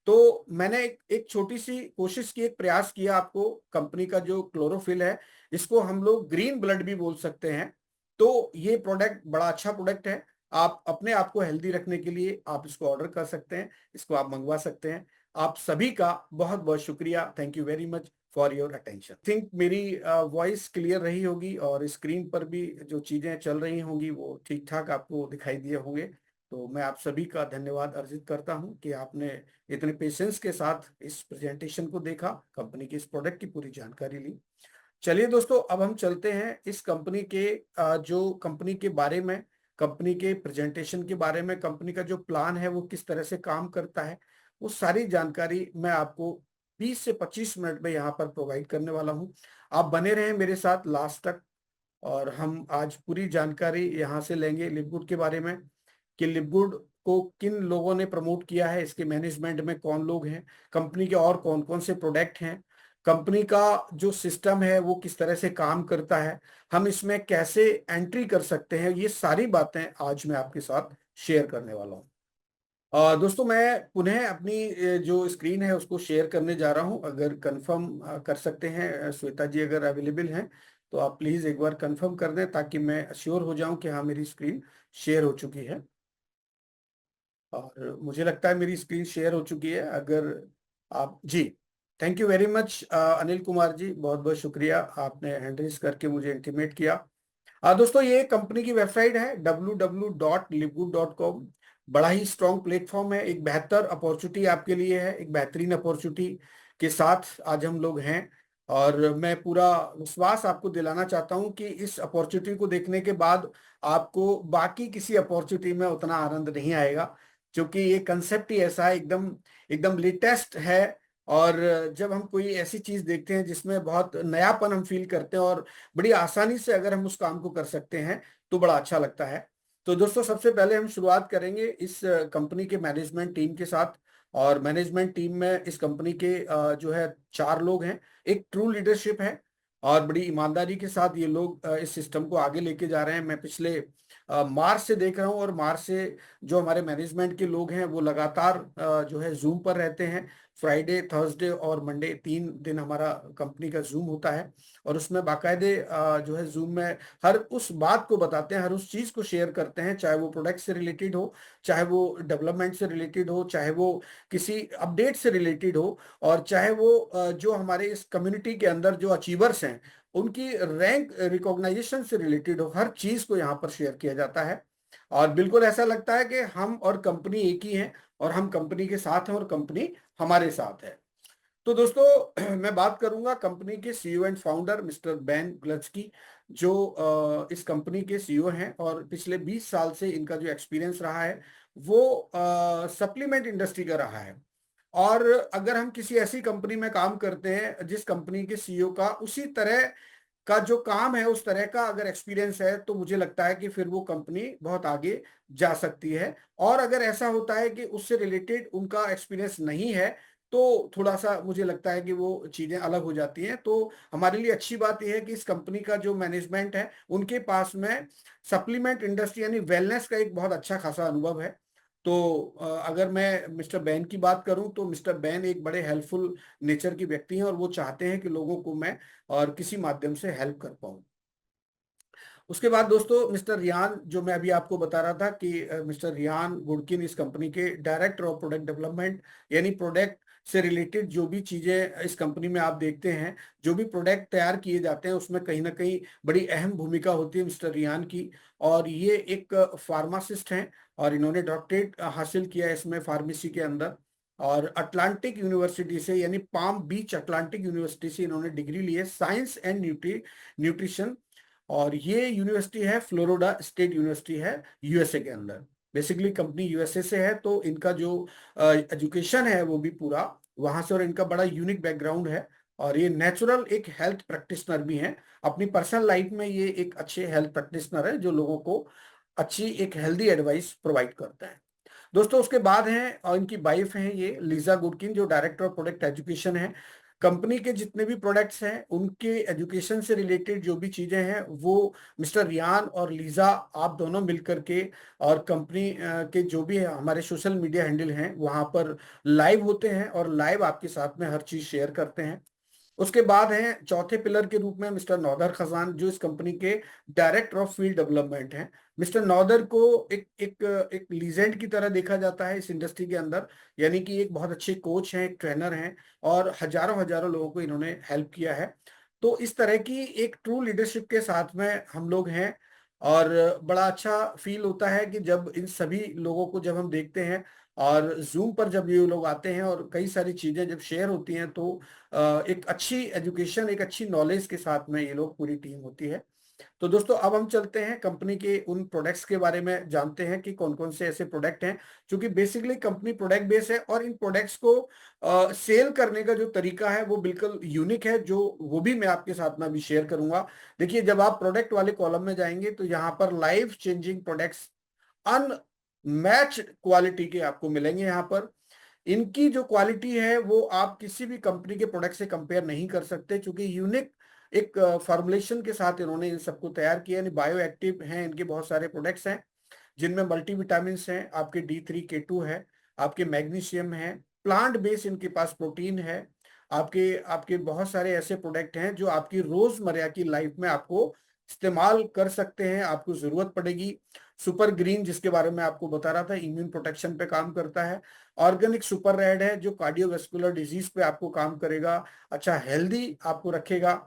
तो मैंने एक छोटी सी कोशिश की, एक प्रयास किया। आपको कंपनी का जो क्लोरोफिल है इसको हम लोग ग्रीन ब्लड भी बोल सकते हैं। तो ये प्रोडक्ट बड़ा अच्छा प्रोडक्ट है। आप अपने आप को हेल्दी रखने के लिए आप इसको ऑर्डर कर सकते हैं, इसको आप मंगवा सकते हैं। आप सभी का बहुत बहुत शुक्रिया। Thank you very much for your attention. Think मेरी वॉइस क्लियर रही होगी और स्क्रीन पर भी जो चीजें चल रही होंगी वो ठीक ठाक आपको दिखाई दिए होंगे। तो मैं आप सभी का धन्यवाद अर्जित करता हूं कि आपने इतने पेशेंस के साथ इस प्रेजेंटेशन को देखा, कंपनी के इस प्रोडक्ट की पूरी जानकारी ली। चलिए दोस्तों, अब हम चलते हैं इस कंपनी के जो कंपनी के बारे में, कंपनी के प्रेजेंटेशन के बारे में, कंपनी का जो प्लान है वो किस तरह से काम करता है, वो सारी जानकारी मैं आपको 20 से 25 मिनट में यहाँ पर प्रोवाइड करने वाला हूँ। आप बने रहें मेरे साथ लास्ट तक, और हम आज पूरी जानकारी यहाँ से लेंगे लिपगुड के बारे में कि लिपगुड को किन लोगों ने प्रमोट किया है, इसके मैनेजमेंट में कौन लोग हैं, कंपनी के और कौन कौन से प्रोडक्ट हैं, कंपनी का जो सिस्टम है वो किस तरह से काम करता है, हम इसमें कैसे एंट्री कर सकते हैं। ये सारी बातें आज मैं आपके साथ शेयर करने वाला हूँ। दोस्तों, मैं पुनः अपनी जो स्क्रीन है उसको शेयर करने जा रहा हूं। अगर कंफर्म कर सकते हैं श्वेता जी, अगर अवेलेबल हैं तो आप प्लीज एक बार कंफर्म कर दें ताकि मैं अश्योर हो जाऊं कि हाँ मेरी स्क्रीन शेयर हो चुकी है। और मुझे लगता है मेरी स्क्रीन शेयर हो चुकी है। अगर आप जी, thank you very much Anil Kumar ji, बहुत बहुत शुक्रिया, आपने हैंड रेज करके मुझे इंटीमेट किया। दोस्तों, ये कंपनी की वेबसाइट है www.lipgood.com। बड़ा ही स्ट्रॉन्ग प्लेटफॉर्म है, एक बेहतर अपॉर्चुनिटी आपके लिए है, एक बेहतरीन अपॉर्चुनिटी के साथ आज हम लोग हैं। और मैं पूरा विश्वास आपको दिलाना चाहता हूं कि इस अपॉर्चुनिटी को देखने के बाद आपको बाकी किसी अपॉर्चुनिटी में उतना आनंद नहीं आएगा, क्योंकि ये कंसेप्ट ही ऐसा है, एकदम एकदम लेटेस्ट है। और जब हम कोई ऐसी चीज देखते हैं जिसमें बहुत नयापन हम फील करते हैं और बड़ी आसानी से अगर हम उस काम को कर सकते हैं तो बड़ा अच्छा लगता है। तो दोस्तों, सबसे पहले हम शुरुआत करेंगे इस कंपनी के मैनेजमेंट टीम के साथ। और मैनेजमेंट टीम में इस कंपनी के जो है 4 लोग हैं। एक ट्रू लीडरशिप है और बड़ी ईमानदारी के साथ ये लोग इस सिस्टम को आगे लेके जा रहे हैं। मैं पिछले मार्च से देख रहा हूँ और मार्च से जो हमारे मैनेजमेंट के लोग हैं वो लगातार जो है जूम पर रहते हैं। फ्राइडे, थर्सडे और मंडे 3 दिन हमारा कंपनी का जूम होता है। और उसमें बाकायदे जो है जूम में हर उस बात को बताते हैं, हर उस चीज को शेयर करते हैं, चाहे वो प्रोडक्ट से रिलेटेड हो, चाहे वो डेवलपमेंट से रिलेटेड हो, चाहे वो किसी अपडेट से रिलेटेड हो, और चाहे वो जो हमारे इस कम्युनिटी के अंदर जो अचीवर्स हैं उनकी रैंक रिकॉग्नाइजेशन से रिलेटेड हो। हर चीज को यहाँ पर शेयर किया जाता है और बिल्कुल ऐसा लगता है कि हम और कंपनी एक ही हैं और हम कंपनी के साथ हैं और कंपनी हमारे साथ है। तो दोस्तों, मैं बात करूंगा कंपनी के CEO and founder mister Ben clutch की, जो इस कंपनी के सीईओ हैं और पिछले 20 साल से इनका जो एक्सपीरियंस रहा है वो सप्लीमेंट इंडस्ट्री का रहा है। और अगर हम किसी ऐसी कंपनी में काम करते हैं जिस कंपनी के सीईओ का उसी तरह का जो काम है, उस तरह का अगर एक्सपीरियंस है, तो मुझे लगता है कि फिर वो कंपनी बहुत आगे जा सकती है। और अगर ऐसा होता है कि उससे रिलेटेड उनका एक्सपीरियंस नहीं है तो थोड़ा सा मुझे लगता है कि वो चीजें अलग हो जाती हैं। तो हमारे लिए अच्छी बात यह है कि इस कंपनी का जो मैनेजमेंट है उनके पास में सप्लीमेंट इंडस्ट्री यानी वेलनेस का एक बहुत अच्छा खासा अनुभव है। तो अगर मैं मिस्टर बैन की बात करूं तो मिस्टर बैन एक बड़े हेल्पफुल नेचर की व्यक्ति हैं और वो चाहते हैं कि लोगों को मैं और किसी माध्यम से हेल्प कर पाऊं। उसके बाद दोस्तों, मिस्टर रियान, जो मैं अभी आपको बता रहा था कि मिस्टर रियान गुडकिन इस कंपनी के डायरेक्टर ऑफ प्रोडक्ट डेवलपमेंट, यानी प्रोडक्ट से रिलेटेड जो भी चीजें इस कंपनी में आप देखते हैं, जो भी प्रोडक्ट तैयार किए जाते हैं उसमें कहीं ना कहीं बड़ी अहम भूमिका होती है मिस्टर रियान की। और ये एक फार्मासिस्ट हैं और इन्होंने डॉक्टरेट हासिल किया है इसमें फार्मेसी के अंदर। और अटलांटिक यूनिवर्सिटी से यानी पाम बीच अटलांटिक यूनिवर्सिटी से इन्होंने डिग्री ली है साइंस एंड न्यूट्रिशन। और ये यूनिवर्सिटी है फ्लोरिडा स्टेट यूनिवर्सिटी है यूएसए के अंदर। बेसिकली कंपनी यूएसए से है तो इनका जो एजुकेशन है वो भी पूरा वहां से, और इनका बड़ा यूनिक बैकग्राउंड है। और ये नेचुरल एक हेल्थ प्रैक्टिशनर भी हैं। अपनी पर्सनल लाइफ में ये एक अच्छे हेल्थ प्रैक्टिशनर है जो लोगों को अच्छी एक हेल्दी एडवाइस प्रोवाइड करता है। दोस्तों, उसके बाद हैं और इनकी वाइफ हैं ये लीजा गुडकिन, जो डायरेक्टर ऑफ प्रोडक्ट एजुकेशन है। कंपनी के जितने भी प्रोडक्ट्स हैं उनके एजुकेशन से रिलेटेड जो भी चीजें हैं वो मिस्टर रियान और लीजा आप दोनों मिलकर के और कंपनी के जो भी हमारे सोशल मीडिया हैंडल हैं वहां पर लाइव होते हैं और लाइव आपके साथ में हर चीज शेयर करते हैं। उसके बाद हैं चौथे पिलर के रूप में मिस्टर नौदर खजान, जो इस कंपनी के डायरेक्टर ऑफ फील्ड डेवलपमेंट हैं। मिस्टर नौदर को एक एक एक लीजेंड की तरह देखा जाता है इस इंडस्ट्री के अंदर, यानी कि एक बहुत अच्छे कोच हैं, एक ट्रेनर हैं और हजारों हजारों लोगों को इन्होंने हेल्प किया है। तो इस तरह की एक ट्रू लीडरशिप के साथ में हम लोग हैं। और बड़ा अच्छा फील होता है कि जब इन सभी लोगों को जब हम देखते हैं और जूम पर जब ये लोग आते हैं और कई सारी चीजें जब शेयर होती हैं तो एक अच्छी एजुकेशन, एक अच्छी नॉलेज के साथ में ये लोग पूरी टीम होती है। तो दोस्तों, अब हम चलते हैं कंपनी के उन प्रोडक्ट्स के बारे में, जानते हैं कि कौन कौन से ऐसे प्रोडक्ट हैं। क्योंकि बेसिकली कंपनी प्रोडक्ट बेस है और इन प्रोडक्ट्स को सेल करने का जो तरीका है वो बिल्कुल यूनिक है, जो वो भी मैं आपके साथ में अभी शेयर करूंगा। देखिए, जब आप प्रोडक्ट वाले कॉलम में जाएंगे तो यहाँ पर life changing products unmatched quality के आपको मिलेंगे। यहाँ पर इनकी जो क्वालिटी है वो आप किसी भी कंपनी के प्रोडक्ट से कंपेयर नहीं कर सकते, क्योंकि यूनिक एक फॉर्मुलेशन के साथ इन्होंने इन सबको तैयार किया। यानी बायो एक्टिव हैं इनके बहुत सारे प्रोडक्ट्स हैं जिनमें मल्टीविटामिन हैं, आपके D3K2 है, आपके मैग्नीशियम है, प्लांट बेस इनके पास प्रोटीन है। आपके आपके बहुत सारे ऐसे प्रोडक्ट हैं जो आपकी रोजमर्रा की लाइफ में आपको इस्तेमाल कर सकते हैं, आपको जरूरत पड़ेगी। सुपर ग्रीन, जिसके बारे में आपको बता रहा था, इम्यून प्रोटेक्शन पे काम करता है। ऑर्गेनिक सुपर रेड है जो कार्डियोवेस्कुलर डिजीज पे आपको काम करेगा, अच्छा हेल्दी आपको रखेगा।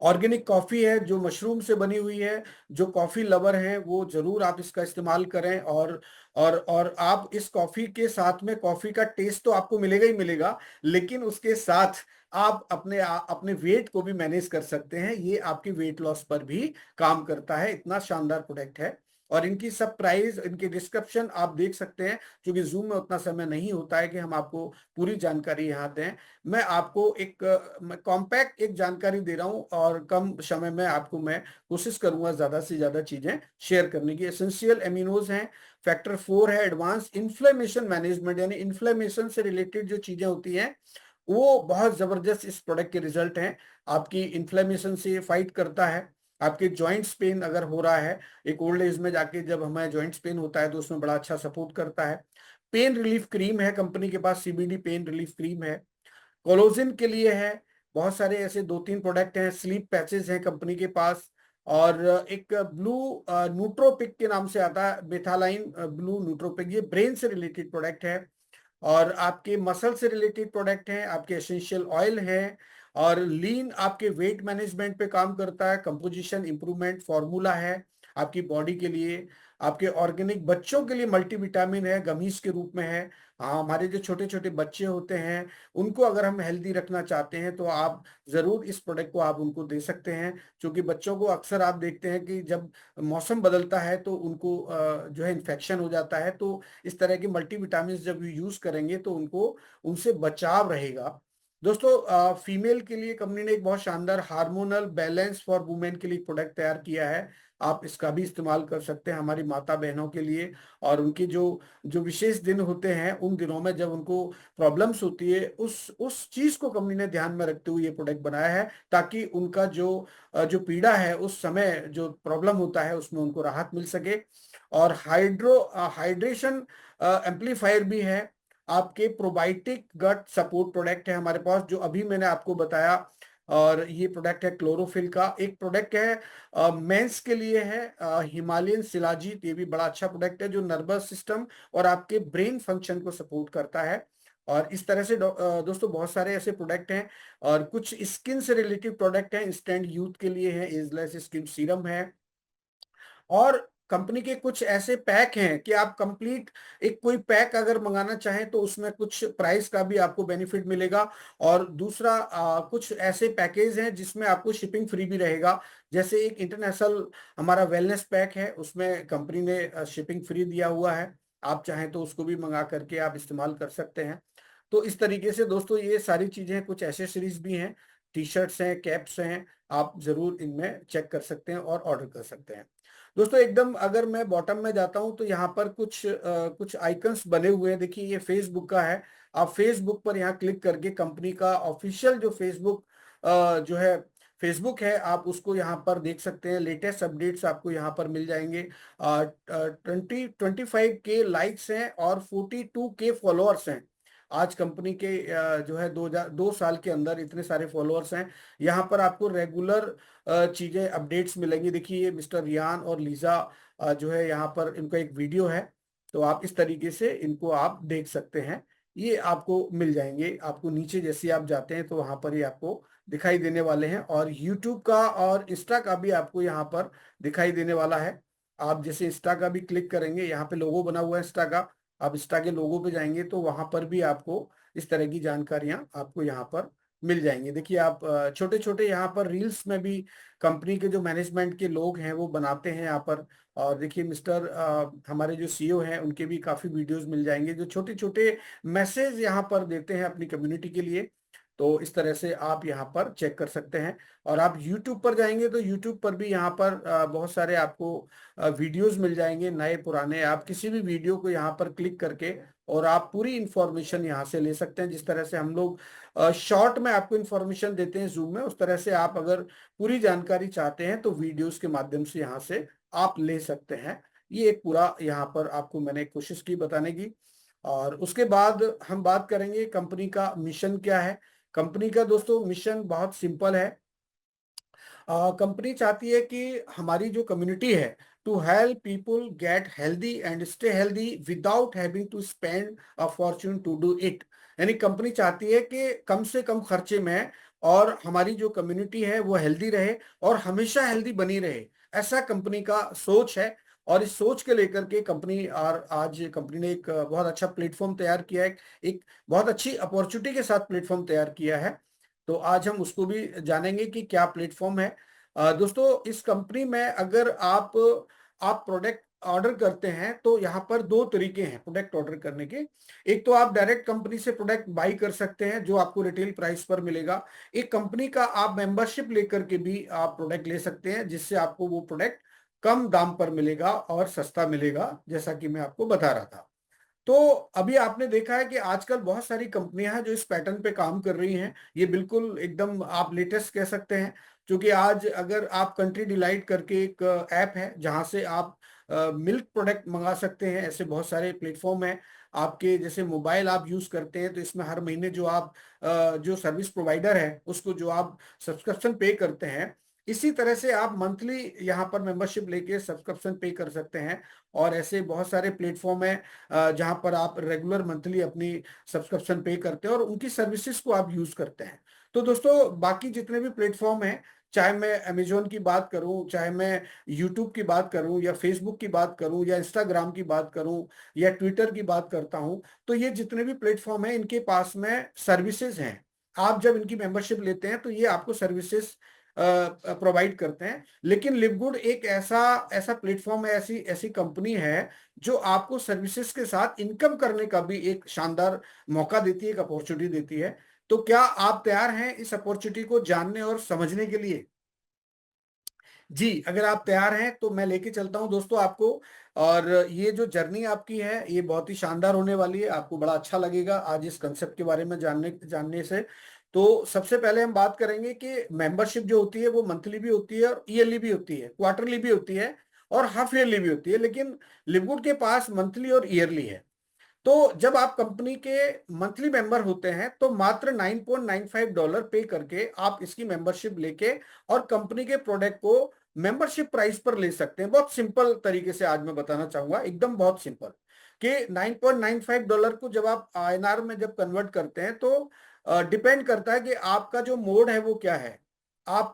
ऑर्गेनिक कॉफी है जो मशरूम से बनी हुई है, जो कॉफी लवर है वो जरूर आप इसका इस्तेमाल करें। और आप इस कॉफी के साथ में, कॉफी का टेस्ट तो आपको मिलेगा ही मिलेगा, लेकिन उसके साथ आप अपने वेट को भी मैनेज कर सकते हैं। ये आपकी वेट लॉस पर भी काम करता है, इतना शानदार प्रोडक्ट है। और इनकी सब प्राइस, इनकी डिस्क्रिप्शन आप देख सकते हैं। क्योंकि जूम में उतना समय नहीं होता है कि हम आपको पूरी जानकारी यहाँ दें। मैं आपको एक कॉम्पैक्ट एक जानकारी दे रहा हूँ और कम समय में आपको मैं कोशिश करूंगा ज्यादा से ज्यादा चीजें शेयर करने की। एसेंशियल एमिनोज हैं, फैक्टर 4 है, एडवांस इन्फ्लेमेशन मैनेजमेंट, यानी इन्फ्लेमेशन से रिलेटेड जो चीजें होती हैं वो बहुत जबरदस्त इस प्रोडक्ट के रिजल्ट हैं। आपकी इन्फ्लेमेशन से फाइट करता है। आपके जॉइंट्स पेन अगर हो रहा है, एक ओल्ड एज में जाके जब हमें जॉइंट्स पेन होता है तो उसमें बड़ा अच्छा सपोर्ट करता है। पेन रिलीफ क्रीम है कंपनी के पास, सीबीडी पेन रिलीफ क्रीम है। कोलोजिन के लिए है, बहुत सारे ऐसे 2-3 प्रोडक्ट हैं। स्लीप पैचेस हैं कंपनी के पास। और एक ब्लू न्यूट्रोपिक के नाम से आता है, बेथालाइन ब्लू न्यूट्रोपिक, ये ब्रेन से रिलेटेड प्रोडक्ट है। और आपके मसल से रिलेटेड प्रोडक्ट हैं, आपके एसेंशियल ऑयल है। और लीन आपके वेट मैनेजमेंट पे काम करता है, कंपोजिशन इंप्रूवमेंट फॉर्मूला है आपकी बॉडी के लिए। आपके ऑर्गेनिक बच्चों के लिए मल्टीविटामिन है, गमीज के रूप में है। हाँ, हमारे जो छोटे छोटे बच्चे होते हैं उनको अगर हम हेल्दी रखना चाहते हैं तो आप जरूर इस प्रोडक्ट को आप उनको दे सकते हैं। क्योंकि बच्चों को अक्सर आप देखते हैं कि जब मौसम बदलता है तो उनको जो है इन्फेक्शन हो जाता है। तो इस तरह के मल्टीविटामिन जब यूज करेंगे तो उनको उनसे बचाव रहेगा। दोस्तों, फीमेल के लिए कंपनी ने एक बहुत शानदार हार्मोनल बैलेंस फॉर वुमेन के लिए प्रोडक्ट तैयार किया है। आप इसका भी इस्तेमाल कर सकते हैं हमारी माता बहनों के लिए। और उनकी जो जो विशेष दिन होते हैं उन दिनों में जब उनको प्रॉब्लम्स होती है, उस चीज को कंपनी ने ध्यान में रखते हुए ये प्रोडक्ट बनाया है, ताकि उनका जो पीड़ा है उस समय जो प्रॉब्लम होता है उसमें उनको राहत मिल सके। और हाइड्रेशन एम्पलीफायर भी है। आपके प्रोबायोटिक गट सपोर्ट प्रोडक्ट है हमारे पास, जो अभी मैंने आपको बताया। और ये प्रोडक्ट है क्लोरोफिल का। एक प्रोडक्ट है मेंस के लिए है, हिमालयन शिलाजीत, ये भी बड़ा अच्छा प्रोडक्ट है जो नर्वस सिस्टम और आपके ब्रेन फंक्शन को सपोर्ट करता है। और इस तरह से दोस्तों बहुत सारे ऐसे प्रोडक्ट हैं। और कुछ स्किन से रिलेटेड प्रोडक्ट हैं, इंस्टेंट यूथ के लिए है, एजलेस स्किन सीरम है। और कंपनी के कुछ ऐसे पैक हैं कि आप कंप्लीट एक कोई पैक अगर मंगाना चाहें तो उसमें कुछ प्राइस का भी आपको बेनिफिट मिलेगा। और दूसरा कुछ ऐसे पैकेज हैं जिसमें आपको शिपिंग फ्री भी रहेगा। जैसे एक इंटरनेशनल हमारा वेलनेस पैक है, उसमें कंपनी ने शिपिंग फ्री दिया हुआ है। आप चाहें तो उसको भी मंगा करके आप इस्तेमाल कर सकते हैं। तो इस तरीके से दोस्तों ये सारी चीजें, कुछ एसेसरीज भी हैं, टी शर्ट्स हैं, कैप्स हैं, आप जरूर इनमें चेक कर सकते हैं और ऑर्डर कर सकते हैं। दोस्तों एकदम अगर मैं बॉटम में जाता हूं तो यहाँ पर कुछ आइकन्स बने हुए हैं। देखिए ये फेसबुक का है। आप फेसबुक पर यहाँ क्लिक करके कंपनी का ऑफिशियल जो फेसबुक जो है फेसबुक है, आप उसको यहाँ पर देख सकते हैं। लेटेस्ट अपडेट्स आपको यहाँ पर मिल जाएंगे। 25K लाइक्स हैं और 42K फॉलोअर्स हैं। आज कंपनी के जो है 2 साल के अंदर इतने सारे फॉलोअर्स हैं। यहाँ पर आपको रेगुलर चीजें अपडेट्स मिलेंगी। देखिए मिस्टर रियान और लीजा जो है यहाँ पर इनका एक वीडियो है। तो आप इस तरीके से इनको आप देख सकते हैं। ये आपको मिल जाएंगे। आपको नीचे जैसे आप जाते हैं तो वहां पर ये आपको दिखाई देने वाले हैं। और यूट्यूब का और इंस्टा का भी आपको यहाँ पर दिखाई देने वाला है। आप जैसे इंस्टा का भी क्लिक करेंगे, यहाँ पे लोगो बना हुआ है इंस्टा का। आप इंस्टा के लोगो पे जाएंगे तो वहां पर भी आपको इस तरह की जानकारियां आपको यहाँ पर मिल जाएंगे। देखिए आप छोटे छोटे यहाँ पर रील्स में भी कंपनी के जो मैनेजमेंट के लोग हैं वो बनाते हैं यहाँ पर। और देखिए मिस्टर हमारे जो सीईओ हैं उनके भी काफी वीडियोस मिल जाएंगे जो छोटे छोटे मैसेज यहाँ पर देते हैं अपनी कम्युनिटी के लिए। तो इस तरह से आप यहाँ पर चेक कर सकते हैं। और आप YouTube पर जाएंगे तो YouTube पर भी यहाँ पर बहुत सारे आपको वीडियोस मिल जाएंगे, नए पुराने। आप किसी भी वीडियो को यहाँ पर क्लिक करके और आप पूरी इंफॉर्मेशन यहाँ से ले सकते हैं। जिस तरह से हम लोग शॉर्ट में आपको इंफॉर्मेशन देते हैं जूम में, उस तरह से आप अगर पूरी जानकारी चाहते हैं तो वीडियोस के माध्यम से यहाँ से आप ले सकते हैं। ये एक पूरा यहाँ पर आपको मैंने कोशिश की बताने की। और उसके बाद हम बात करेंगे कंपनी का मिशन क्या है। कंपनी का दोस्तों मिशन बहुत सिंपल है। कंपनी चाहती है कि हमारी जो कम्युनिटी है, to help people get healthy and stay healthy without having to spend a fortune to do it. यानी कंपनी चाहती है कि कम से कम खर्चे में और हमारी जो कम्युनिटी है वो हेल्दी रहे और हमेशा हेल्दी बनी रहे, ऐसा कंपनी का सोच है। और इस सोच के लेकर के कंपनी, और आज कंपनी ने एक बहुत अच्छा प्लेटफॉर्म तैयार किया है, एक बहुत अच्छी अपॉर्चुनिटी के साथ प्लेटफॉर्म तैयार किया है। तो आज हम उसको भी जानेंगे कि क्या प्लेटफॉर्म है। दोस्तों इस कंपनी में अगर आप प्रोडक्ट ऑर्डर करते हैं तो यहाँ पर दो तरीके हैं प्रोडक्ट ऑर्डर करने के। एक तो आप डायरेक्ट कंपनी से प्रोडक्ट बाई कर सकते हैं जो आपको रिटेल प्राइस पर मिलेगा। एक कंपनी का आप मेंबरशिप लेकर के भी आप प्रोडक्ट ले सकते हैं जिससे आपको वो प्रोडक्ट कम दाम पर मिलेगा और सस्ता मिलेगा, जैसा कि मैं आपको बता रहा था। तो अभी आपने देखा है कि आजकल बहुत सारी कंपनियां हैं जो इस पैटर्न पे काम कर रही हैं। ये बिल्कुल एकदम आप लेटेस्ट कह सकते हैं, क्योंकि आज अगर आप कंट्री डिलाइट करके एक ऐप है जहां से आप मिल्क प्रोडक्ट मंगा सकते हैं। ऐसे बहुत सारे प्लेटफॉर्म हैं। आपके जैसे मोबाइल आप यूज करते हैं तो इसमें हर महीने जो आप जो सर्विस प्रोवाइडर है उसको जो आप सब्सक्रिप्शन पे करते हैं, इसी तरह से आप मंथली यहाँ पर मेंबरशिप लेके सब्सक्रिप्शन पे कर सकते हैं। और ऐसे बहुत सारे प्लेटफॉर्म है जहां पर आप रेगुलर मंथली अपनी सब्सक्रिप्शन पे करते हैं और उनकी सर्विसेज को आप यूज करते हैं। तो दोस्तों बाकी जितने भी प्लेटफॉर्म हैं, चाहे मैं अमेजोन की बात करूं, चाहे मैं यूट्यूब की बात करूं या फेसबुक की बात करूं या इंस्टाग्राम की बात करूं या ट्विटर की बात करता हूं, तो ये जितने भी प्लेटफॉर्म हैं इनके पास में सर्विसेज हैं। आप जब इनकी मेंबरशिप लेते हैं तो ये आपको सर्विसेज प्रोवाइड करते हैं। लेकिन लिवगुड एक ऐसा ऐसा प्लेटफॉर्म है, ऐसी ऐसी कंपनी है जो आपको सर्विसेज के साथ इनकम करने का भी एक शानदार मौका देती है, एक अपॉर्चुनिटी देती है। तो क्या आप तैयार हैं इस अपॉर्चुनिटी को जानने और समझने के लिए? जी, अगर आप तैयार हैं तो मैं लेके चलता हूं दोस्तों आपको। और ये जो जर्नी आपकी है ये बहुत ही शानदार होने वाली है, आपको बड़ा अच्छा लगेगा आज इस कंसेप्ट के बारे में जानने जानने से। तो सबसे पहले हम बात करेंगे कि मेंबरशिप जो होती है वो मंथली भी होती है और ईयरली भी होती है, क्वार्टरली भी होती है और हाफ ईयरली भी होती है। लेकिन लिवगुड के पास मंथली और ईयरली है। तो जब आप कंपनी के मंथली मेंबर होते हैं तो मात्र $9.95 पे करके आप इसकी मेंबरशिप लेके और कंपनी के प्रोडक्ट को मेंबरशिप प्राइस पर ले सकते हैं। बहुत सिंपल तरीके से आज मैं बताना चाहूंगा, एकदम बहुत सिंपल, कि $9.95 को जब आप INR में जब कन्वर्ट करते हैं तो डिपेंड करता है कि आपका जो मोड है वो क्या है। आप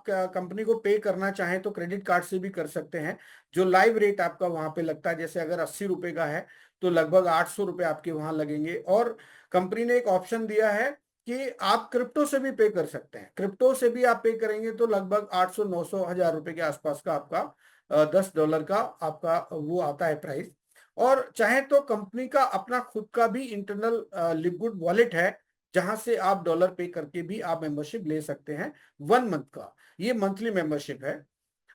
कंपनी को पे करना चाहें तो क्रेडिट कार्ड से भी कर सकते हैं। जो लाइव रेट आपका वहां पे लगता है, जैसे अगर 80 रुपए का है तो लगभग 800 रुपए आपके वहां लगेंगे। और कंपनी ने एक ऑप्शन दिया है कि आप क्रिप्टो से भी पे कर सकते हैं। क्रिप्टो से भी आप पे करेंगे तो लगभग 800 900 1000 रुपए के आसपास का आपका $10 का आपका वो आता है प्राइस। और चाहे तो कंपनी का अपना खुद का भी इंटरनल लिक्विड वॉलेट है जहां से आप डॉलर पे करके भी आप मेंबरशिप ले सकते हैं 1 मंथ का। ये मंथली मेंबरशिप है।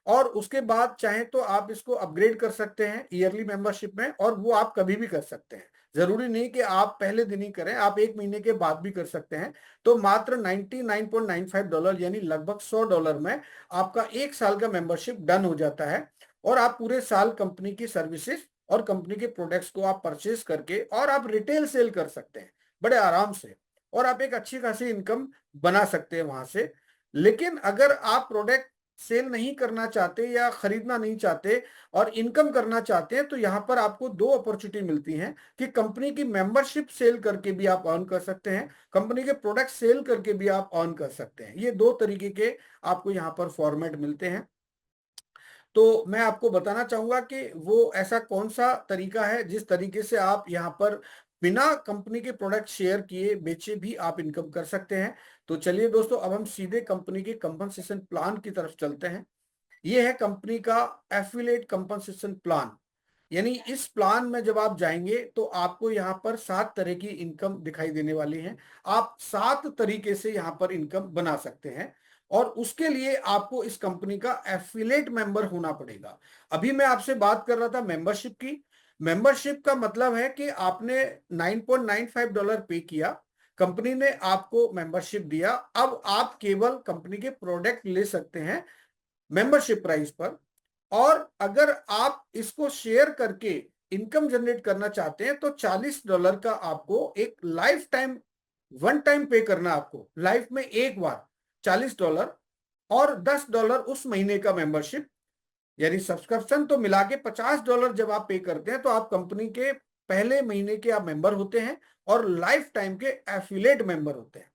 और उसके बाद चाहे तो आप इसको अपग्रेड कर सकते हैं ईयरली मेंबरशिप में, और वो आप कभी भी कर सकते हैं। जरूरी नहीं कि आप पहले दिन ही करें, आप 1 महीने के बाद भी कर सकते हैं। तो मात्र $99.95 यानी लगभग $100 में आपका 1 साल का मेंबरशिप डन हो जाता है। और आप पूरे साल कंपनी की सर्विसेज और कंपनी के प्रोडक्ट्स को आप परचेज करके और आप रिटेल सेल कर सकते हैं बड़े आराम से। और आप एक अच्छी खासी इनकम बना सकते हैं वहां से। लेकिन अगर आप प्रोडक्ट सेल नहीं करना चाहते या खरीदना नहीं चाहते और इनकम करना चाहते हैं तो यहां पर आपको दो अपॉर्चुनिटी मिलती हैं कि कंपनी की मेंबरशिप सेल करके भी आप अर्न कर सकते हैं, कंपनी के प्रोडक्ट सेल करके भी आप अर्न कर सकते हैं। ये दो तरीके के आपको यहां पर फॉर्मेट मिलते हैं। तो मैं आपको बताना चाहूंगा कि वो ऐसा कौन सा तरीका है जिस तरीके से आप यहाँ पर बिना कंपनी के प्रोडक्ट शेयर किए बेचे भी आप इनकम कर सकते हैं। तो चलिए दोस्तों अब हम सीधे कंपनी के कंपनसेशन प्लान की तरफ चलते हैं। ये है कंपनी का एफिलिएट कंपनसेशन प्लान। यानी इस प्लान में जब आप जाएंगे तो आपको यहाँ पर 7 तरह की इनकम दिखाई देने वाली है। आप 7 तरीके से यहाँ पर इनकम बना सकते हैं और उसके लिए आपको इस कंपनी का एफिलिएट मेंबर होना पड़ेगा। अभी मैं आपसे बात कर रहा था मेंबरशिप की। मेंबरशिप का मतलब है कि आपने $9.95 पे किया, कंपनी ने आपको मेंबरशिप दिया, अब आप केवल कंपनी के प्रोडक्ट ले सकते हैं मेंबरशिप प्राइस पर। और अगर आप इसको शेयर करके इनकम जनरेट करना चाहते हैं तो $40 का आपको एक लाइफ टाइम वन टाइम पे करना, आपको लाइफ में एक बार $40 और $10 उस महीने का मेंबरशिप, यानी सब्सक्रिप्शन तो मिला के $50 जब आप पे करते हैं तो आप कंपनी के पहले महीने के आप मेंबर होते हैं और लाइफ टाइम के एफिलेट मेंबर होते हैं।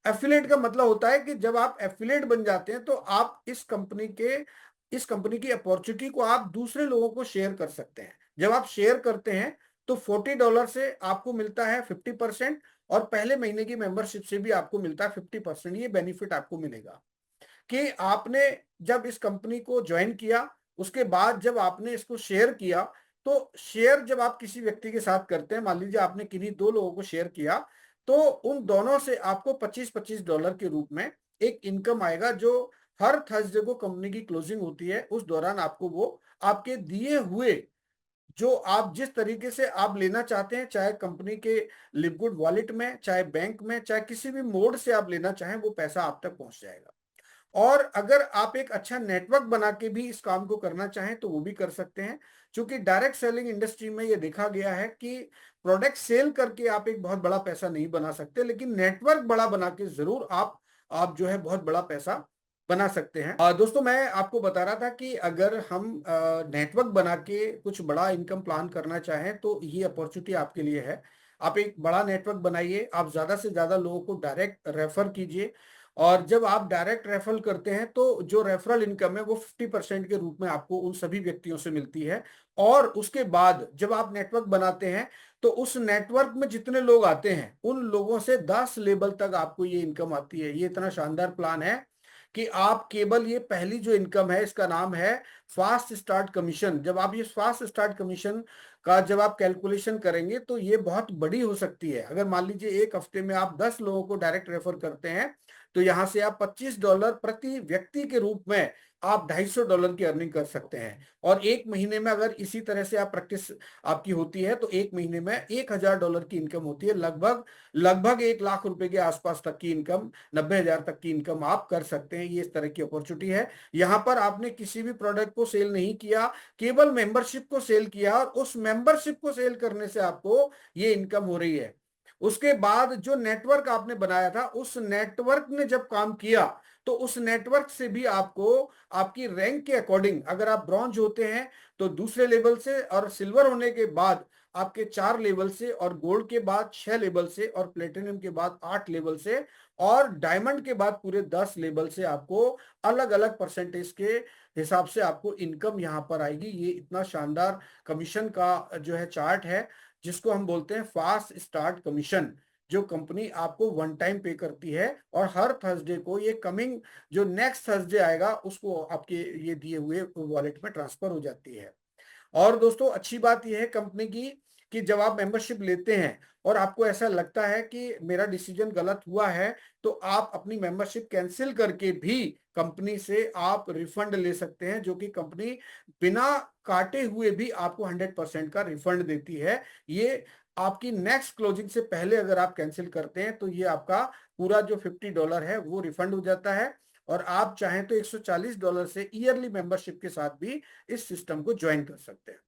एफिलेट का मतलब होता है कि जब आप एफिलेट बन जाते हैं तो आप इस कंपनी की अपॉर्चुनिटी को आप दूसरे लोगों को शेयर कर सकते हैं। जब आप शेयर करते हैं तो $40 से आपको मिलता है 50% और पहले महीने की मेंबरशिप से भी आपको मिलता है 50%। ये बेनिफिट आपको मिलेगा कि आपने जब इस कंपनी को ज्वाइन किया उसके बाद जब आपने इसको शेयर किया, तो शेयर जब आप किसी व्यक्ति के साथ करते हैं, मान लीजिए आपने किन्हीं दो लोगों को शेयर किया, तो उन दोनों से आपको $25-25 के रूप में एक इनकम आएगा, जो हर थर्सडे को कंपनी की क्लोजिंग होती है, उस दौरान आपको वो आपके दिए हुए, जो आप जिस तरीके से आप लेना चाहते हैं, चाहे कंपनी के लिवगुड वॉलेट में, चाहे बैंक में, चाहे किसी भी मोड से आप लेना चाहें, वो पैसा आप तक पहुंच जाएगा। और अगर आप एक अच्छा नेटवर्क बना के भी इस काम को करना चाहें तो वो भी कर सकते हैं, क्योंकि डायरेक्ट सेलिंग इंडस्ट्री में ये देखा गया है कि प्रोडक्ट सेल करके आप एक बहुत बड़ा पैसा नहीं बना सकते, लेकिन नेटवर्क बड़ा बना के जरूर आप जो है बहुत बड़ा पैसा बना सकते हैं। दोस्तों, मैं आपको बता रहा था कि अगर हम नेटवर्क बना के कुछ बड़ा इनकम प्लान करना चाहें तो ये अपॉर्चुनिटी आपके लिए है। आप एक बड़ा नेटवर्क बनाइए, आप ज्यादा से ज्यादा लोगों को डायरेक्ट रेफर कीजिए, और जब आप डायरेक्ट रेफरल करते हैं तो जो रेफरल इनकम है वो 50% के रूप में आपको उन सभी व्यक्तियों से मिलती है। और उसके बाद जब आप नेटवर्क बनाते हैं तो उस नेटवर्क में जितने लोग आते हैं उन लोगों से 10 लेवल तक आपको ये इनकम आती है। ये इतना शानदार प्लान है कि आप केवल ये पहली जो इनकम है, इसका नाम है फास्ट स्टार्ट कमीशन। जब आप ये फास्ट स्टार्ट कमीशन का जब आप कैलकुलेशन करेंगे तो ये बहुत बड़ी हो सकती है। अगर मान लीजिए एक हफ्ते में आप 10 लोगों को डायरेक्ट रेफर करते हैं तो यहां से आप $25 प्रति व्यक्ति के रूप में आप $250 की अर्निंग कर सकते हैं। और एक महीने में अगर इसी तरह से आप प्रैक्टिस आपकी होती है तो एक महीने में $1000 की इनकम होती है। लगभग लगभग 1 लाख रुपए के आसपास तक की इनकम, 90,000 तक की इनकम आप कर सकते हैं। ये इस तरह की अपॉर्चुनिटी है। यहाँ पर आपने किसी भी प्रोडक्ट को सेल नहीं किया, केवल मेंबरशिप को सेल किया, और उस मेंबरशिप को सेल करने से आपको ये इनकम हो रही है। उसके बाद जो नेटवर्क आपने बनाया था, उस नेटवर्क ने जब काम किया तो उस नेटवर्क से भी आपको आपकी रैंक के अकॉर्डिंग, अगर आप ब्रॉन्ज होते हैं तो दूसरे लेवल से, और सिल्वर होने के बाद आपके 4 लेवल से, और गोल्ड के बाद 6 लेवल से, और प्लेटिनम के बाद 8 लेवल से, और डायमंड के बाद पूरे 10 लेवल से आपको अलग अलग परसेंटेज के हिसाब से आपको इनकम यहां पर आएगी। ये इतना शानदार कमीशन का जो है चार्ट है, जिसको हम बोलते हैं फास्ट स्टार्ट कमीशन, जो कंपनी आपको वन टाइम पे करती है, और हर थर्सडे को ये कमिंग जो नेक्स्ट थर्सडे आएगा उसको आपके ये दिए हुए वॉलेट में ट्रांसफर हो जाती है। और दोस्तों, अच्छी बात यह है कंपनी की कि जब आप मेंबरशिप लेते हैं और आपको ऐसा लगता है कि मेरा डिसीजन गलत हुआ है, तो आप अपनी मेंबरशिप कैंसिल करके भी कंपनी से आप रिफंड ले सकते हैं, जो कि कंपनी बिना काटे हुए भी आपको 100% का रिफंड देती है। ये आपकी नेक्स्ट क्लोजिंग से पहले अगर आप कैंसिल करते हैं तो ये आपका पूरा जो $50 है वो रिफंड हो जाता है, और आप चाहें तो $140 से ईयरली मेंबरशिप के साथ भी इस सिस्टम को ज्वाइन कर सकते हैं।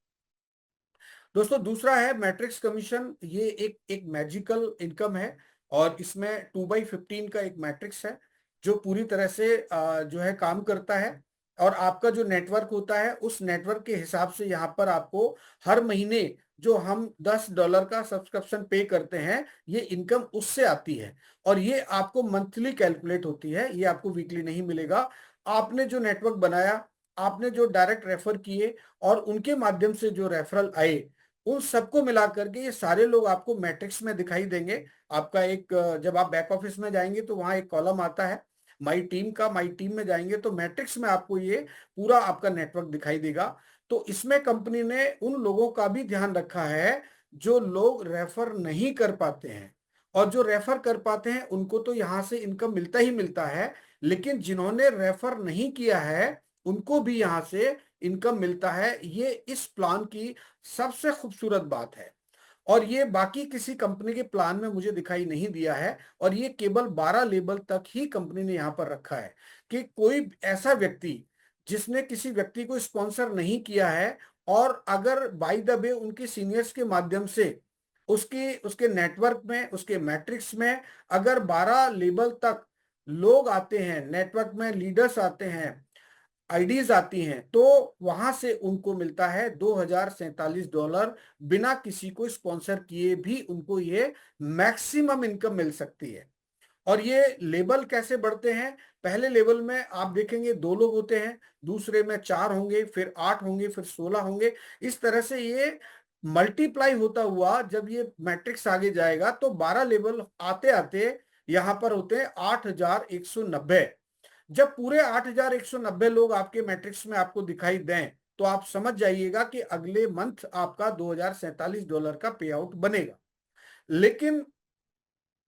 दोस्तों, दूसरा है मैट्रिक्स कमीशन। ये एक मैजिकल इनकम है, और इसमें 2/15 का एक मैट्रिक्स है जो पूरी तरह से जो है काम करता है। और आपका जो नेटवर्क होता है उस नेटवर्क के हिसाब से यहाँ पर आपको हर महीने जो हम $10 का सब्सक्रिप्शन पे करते हैं, ये इनकम उससे आती है। और ये आपको मंथली कैलकुलेट होती है, ये आपको वीकली नहीं मिलेगा। आपने जो नेटवर्क बनाया, आपने जो डायरेक्ट रेफर किए, और उनके माध्यम से जो रेफरल आए, उन सबको मिला करके ये सारे लोग आपको मैट्रिक्स में दिखाई देंगे। आपका एक जब आप बैक ऑफिस में जाएंगे तो वहां एक कॉलम आता है माई टीम का। माई टीम में जाएंगे तो मैट्रिक्स में आपको ये पूरा आपका नेटवर्क दिखाई देगा। तो इसमें कंपनी ने उन लोगों का भी ध्यान रखा है जो लोग रेफर नहीं कर पाते हैं, और जो रेफर कर पाते हैं उनको तो यहाँ से इनकम मिलता ही मिलता है, लेकिन जिन्होंने रेफर नहीं किया है उनको भी यहाँ से इनकम मिलता है। ये इस प्लान की सबसे खूबसूरत बात है, और ये बाकी किसी कंपनी के प्लान में मुझे दिखाई नहीं दिया है। और ये केवल 12 लेवल तक ही कंपनी ने यहाँ पर रखा है, कि कोई ऐसा व्यक्ति जिसने किसी व्यक्ति को स्पॉन्सर नहीं किया है, और अगर बाय द वे उनके सीनियर्स के माध्यम से उसके उसके नेटवर्क में, उसके मैट्रिक्स में अगर 12 लेवल तक लोग आते हैं, नेटवर्क में लीडर्स आते हैं, आईडीज आती हैं, तो वहां से उनको मिलता है $2047। बिना किसी को स्पॉन्सर किए भी उनको ये मैक्सिमम इनकम मिल सकती है। और ये लेवल कैसे बढ़ते हैं? पहले लेवल में आप देखेंगे 2 लोग होते हैं, दूसरे में 4 होंगे, फिर 8 होंगे, फिर 16 होंगे। इस तरह से ये मल्टीप्लाई होता हुआ जब ये मैट्रिक्स आगे जाएगा तो 12 लेवल आते आते यहां पर होते हैं 8190। जब पूरे 8190 लोग आपके मैट्रिक्स में आपको दिखाई दें तो आप समझ जाइएगा कि अगले मंथ आपका $2047 का पे आउट बनेगा। लेकिन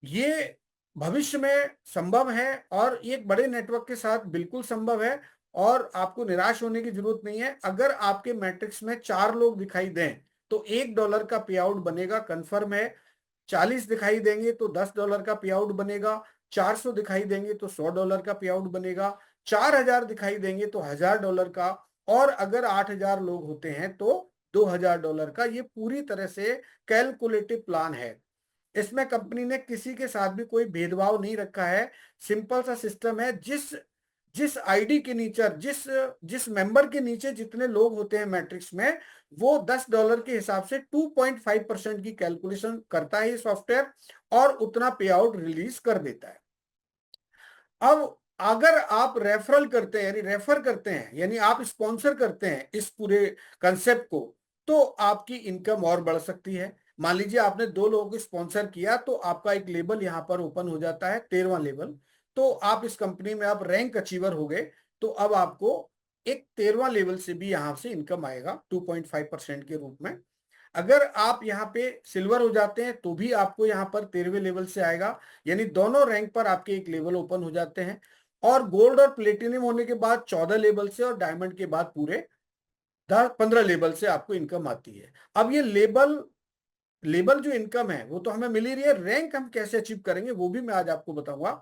ये भविष्य में संभव है और एक बड़े नेटवर्क के साथ बिल्कुल संभव है, और आपको निराश होने की जरूरत नहीं है। अगर आपके मैट्रिक्स में 4 लोग दिखाई दें तो $1 का पे आउट बनेगा, कंफर्म है। 40 दिखाई देंगे तो $10 का पे आउट बनेगा, 400 दिखाई देंगे तो $100 का पे आउट बनेगा, 4000 दिखाई देंगे तो $1000 का, और अगर 8000 लोग होते हैं तो $2000 का। ये पूरी तरह से कैलकुलेटिव प्लान है। इसमें कंपनी ने किसी के साथ भी कोई भेदभाव नहीं रखा है। सिंपल सा सिस्टम है। जिस जिस आईडी के नीचे, जिस जिस मेंबर के नीचे जितने लोग होते हैं मैट्रिक्स में, वो $10 के हिसाब से 2.5% की कैलकुलेशन करता है ये सॉफ्टवेयर, और उतना पे आउट रिलीज कर देता है। अब अगर आप रेफरल करते हैं, यानी रेफर करते हैं, यानी आप स्पॉन्सर करते हैं इस पूरे कंसेप्ट को, तो आपकी इनकम और बढ़ सकती है। मान लीजिए आपने 2 लोगों को स्पॉन्सर किया, तो आपका एक लेवल यहां पर ओपन हो जाता है, 13वां लेवल। तो आप इस कंपनी में आप रैंक अचीवर हो गए, तो अब आपको एक 13वां लेवल से भी यहां से इनकम आएगा 2.5% के रूप में। अगर आप यहाँ पे सिल्वर हो जाते हैं तो भी आपको यहाँ पर 13वें लेवल से आएगा, यानी दोनों रैंक पर आपके एक लेवल ओपन हो जाते हैं। और गोल्ड और प्लेटिनियम होने के बाद 14 लेवल से, और डायमंड के बाद पूरे 15 लेवल से आपको इनकम आती है। अब ये लेवल लेवल जो इनकम है वो तो हमें मिल ही रही है, रैंक हम कैसे अचीव करेंगे वो भी मैं आज आपको बताऊंगा।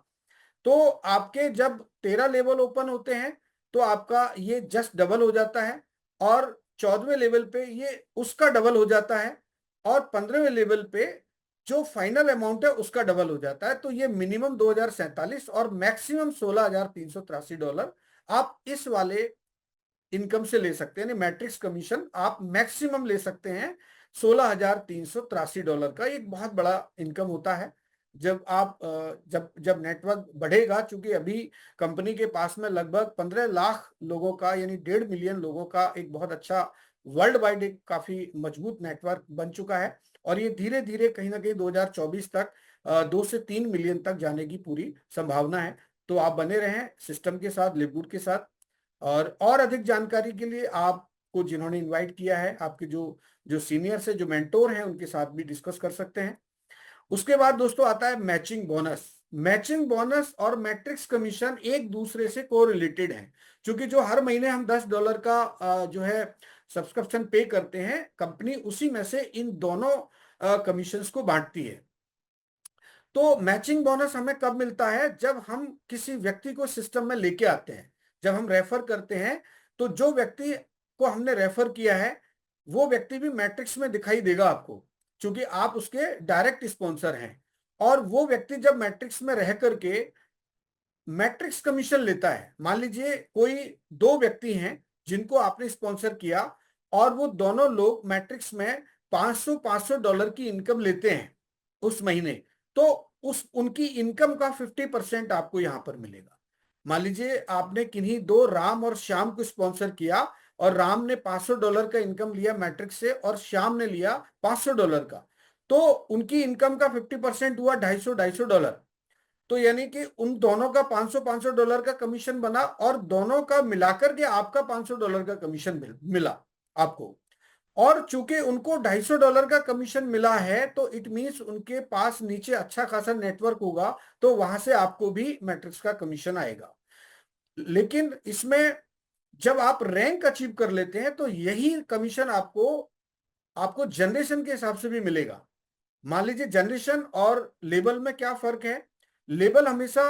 तो आपके जब 13 लेवल ओपन होते हैं तो आपका ये जस्ट डबल हो जाता है, और 14वें लेवल पे ये उसका डबल हो जाता है, और 15वें लेवल पे जो फाइनल अमाउंट है उसका डबल हो जाता है। तो ये मिनिमम 2047 और मैक्सिमम $16,383 आप इस वाले इनकम से ले सकते हैं, यानी मैट्रिक्स कमीशन आप मैक्सिमम ले सकते हैं $16,383 का। एक बहुत बड़ा इनकम होता है जब आप जब जब नेटवर्क बढ़ेगा। चूंकि अभी कंपनी के पास में लगभग 15 लाख लोगों का, यानी 1.5 मिलियन लोगों का एक बहुत अच्छा वर्ल्ड वाइड एक काफी मजबूत नेटवर्क बन चुका है, और ये धीरे धीरे कहीं ना कहीं 2024 तक 2 से 3 मिलियन तक जाने की पूरी संभावना है। तो आप बने रहें सिस्टम के साथ, लिवगुड के साथ। और अधिक जानकारी के लिए आपको जिन्होंने इनवाइट किया है, आपके जो जो सीनियर से, जो मेंटोर हैं, उनके साथ भी डिस्कस कर सकते हैं। उसके बाद दोस्तों आता है मैचिंग बोनस। मैचिंग बोनस और मैट्रिक्स कमीशन एक दूसरे से कोरिलेटेड हैं, क्योंकि जो हर महीने हम $10 का जो है सब्सक्रिप्शन पे करते हैं, कंपनी उसी में से इन दोनों कमीशंस को बांटती है। तो मैचिंग बोनस हमें कब मिलता है? जब हम किसी व्यक्ति को सिस्टम में लेके आते हैं, जब हम रेफर करते हैं, तो जो व्यक्ति को हमने रेफर किया है वो व्यक्ति भी मैट्रिक्स में दिखाई देगा आपको, क्योंकि आप उसके डायरेक्ट स्पॉन्सर हैं। और वो व्यक्ति जब मैट्रिक्स में रह करके मैट्रिक्स कमीशन लेता है, मान लीजिए कोई 2 व्यक्ति हैं जिनको आपने स्पॉन्सर किया, और वो दोनों लोग मैट्रिक्स में $500 की इनकम लेते हैं उस महीने, तो उस उनकी इनकम का 50% आपको यहां पर मिलेगा। मान लीजिए आपने किन्हीं 2 राम और श्याम को स्पॉन्सर किया, और राम ने $500 का इनकम लिया मैट्रिक्स से, और श्याम ने लिया $500 का, तो उनकी इनकम का 50% हुआ $250 तो यानी कि उन दोनों का $500 का कमीशन बना, और दोनों का मिलाकर के आपका $500 का कमीशन मिला आपको। और चूंकि उनको $250 का कमीशन मिला है, तो इट मींस उनके पास नीचे अच्छा खासा नेटवर्क होगा, तो वहां से आपको भी मैट्रिक्स का कमीशन आएगा। लेकिन इसमें जब आप रैंक अचीव कर लेते हैं तो यही कमीशन आपको आपको जनरेशन के हिसाब से भी मिलेगा। मान लीजिए जनरेशन और लेबल में क्या फर्क है? लेबल हमेशा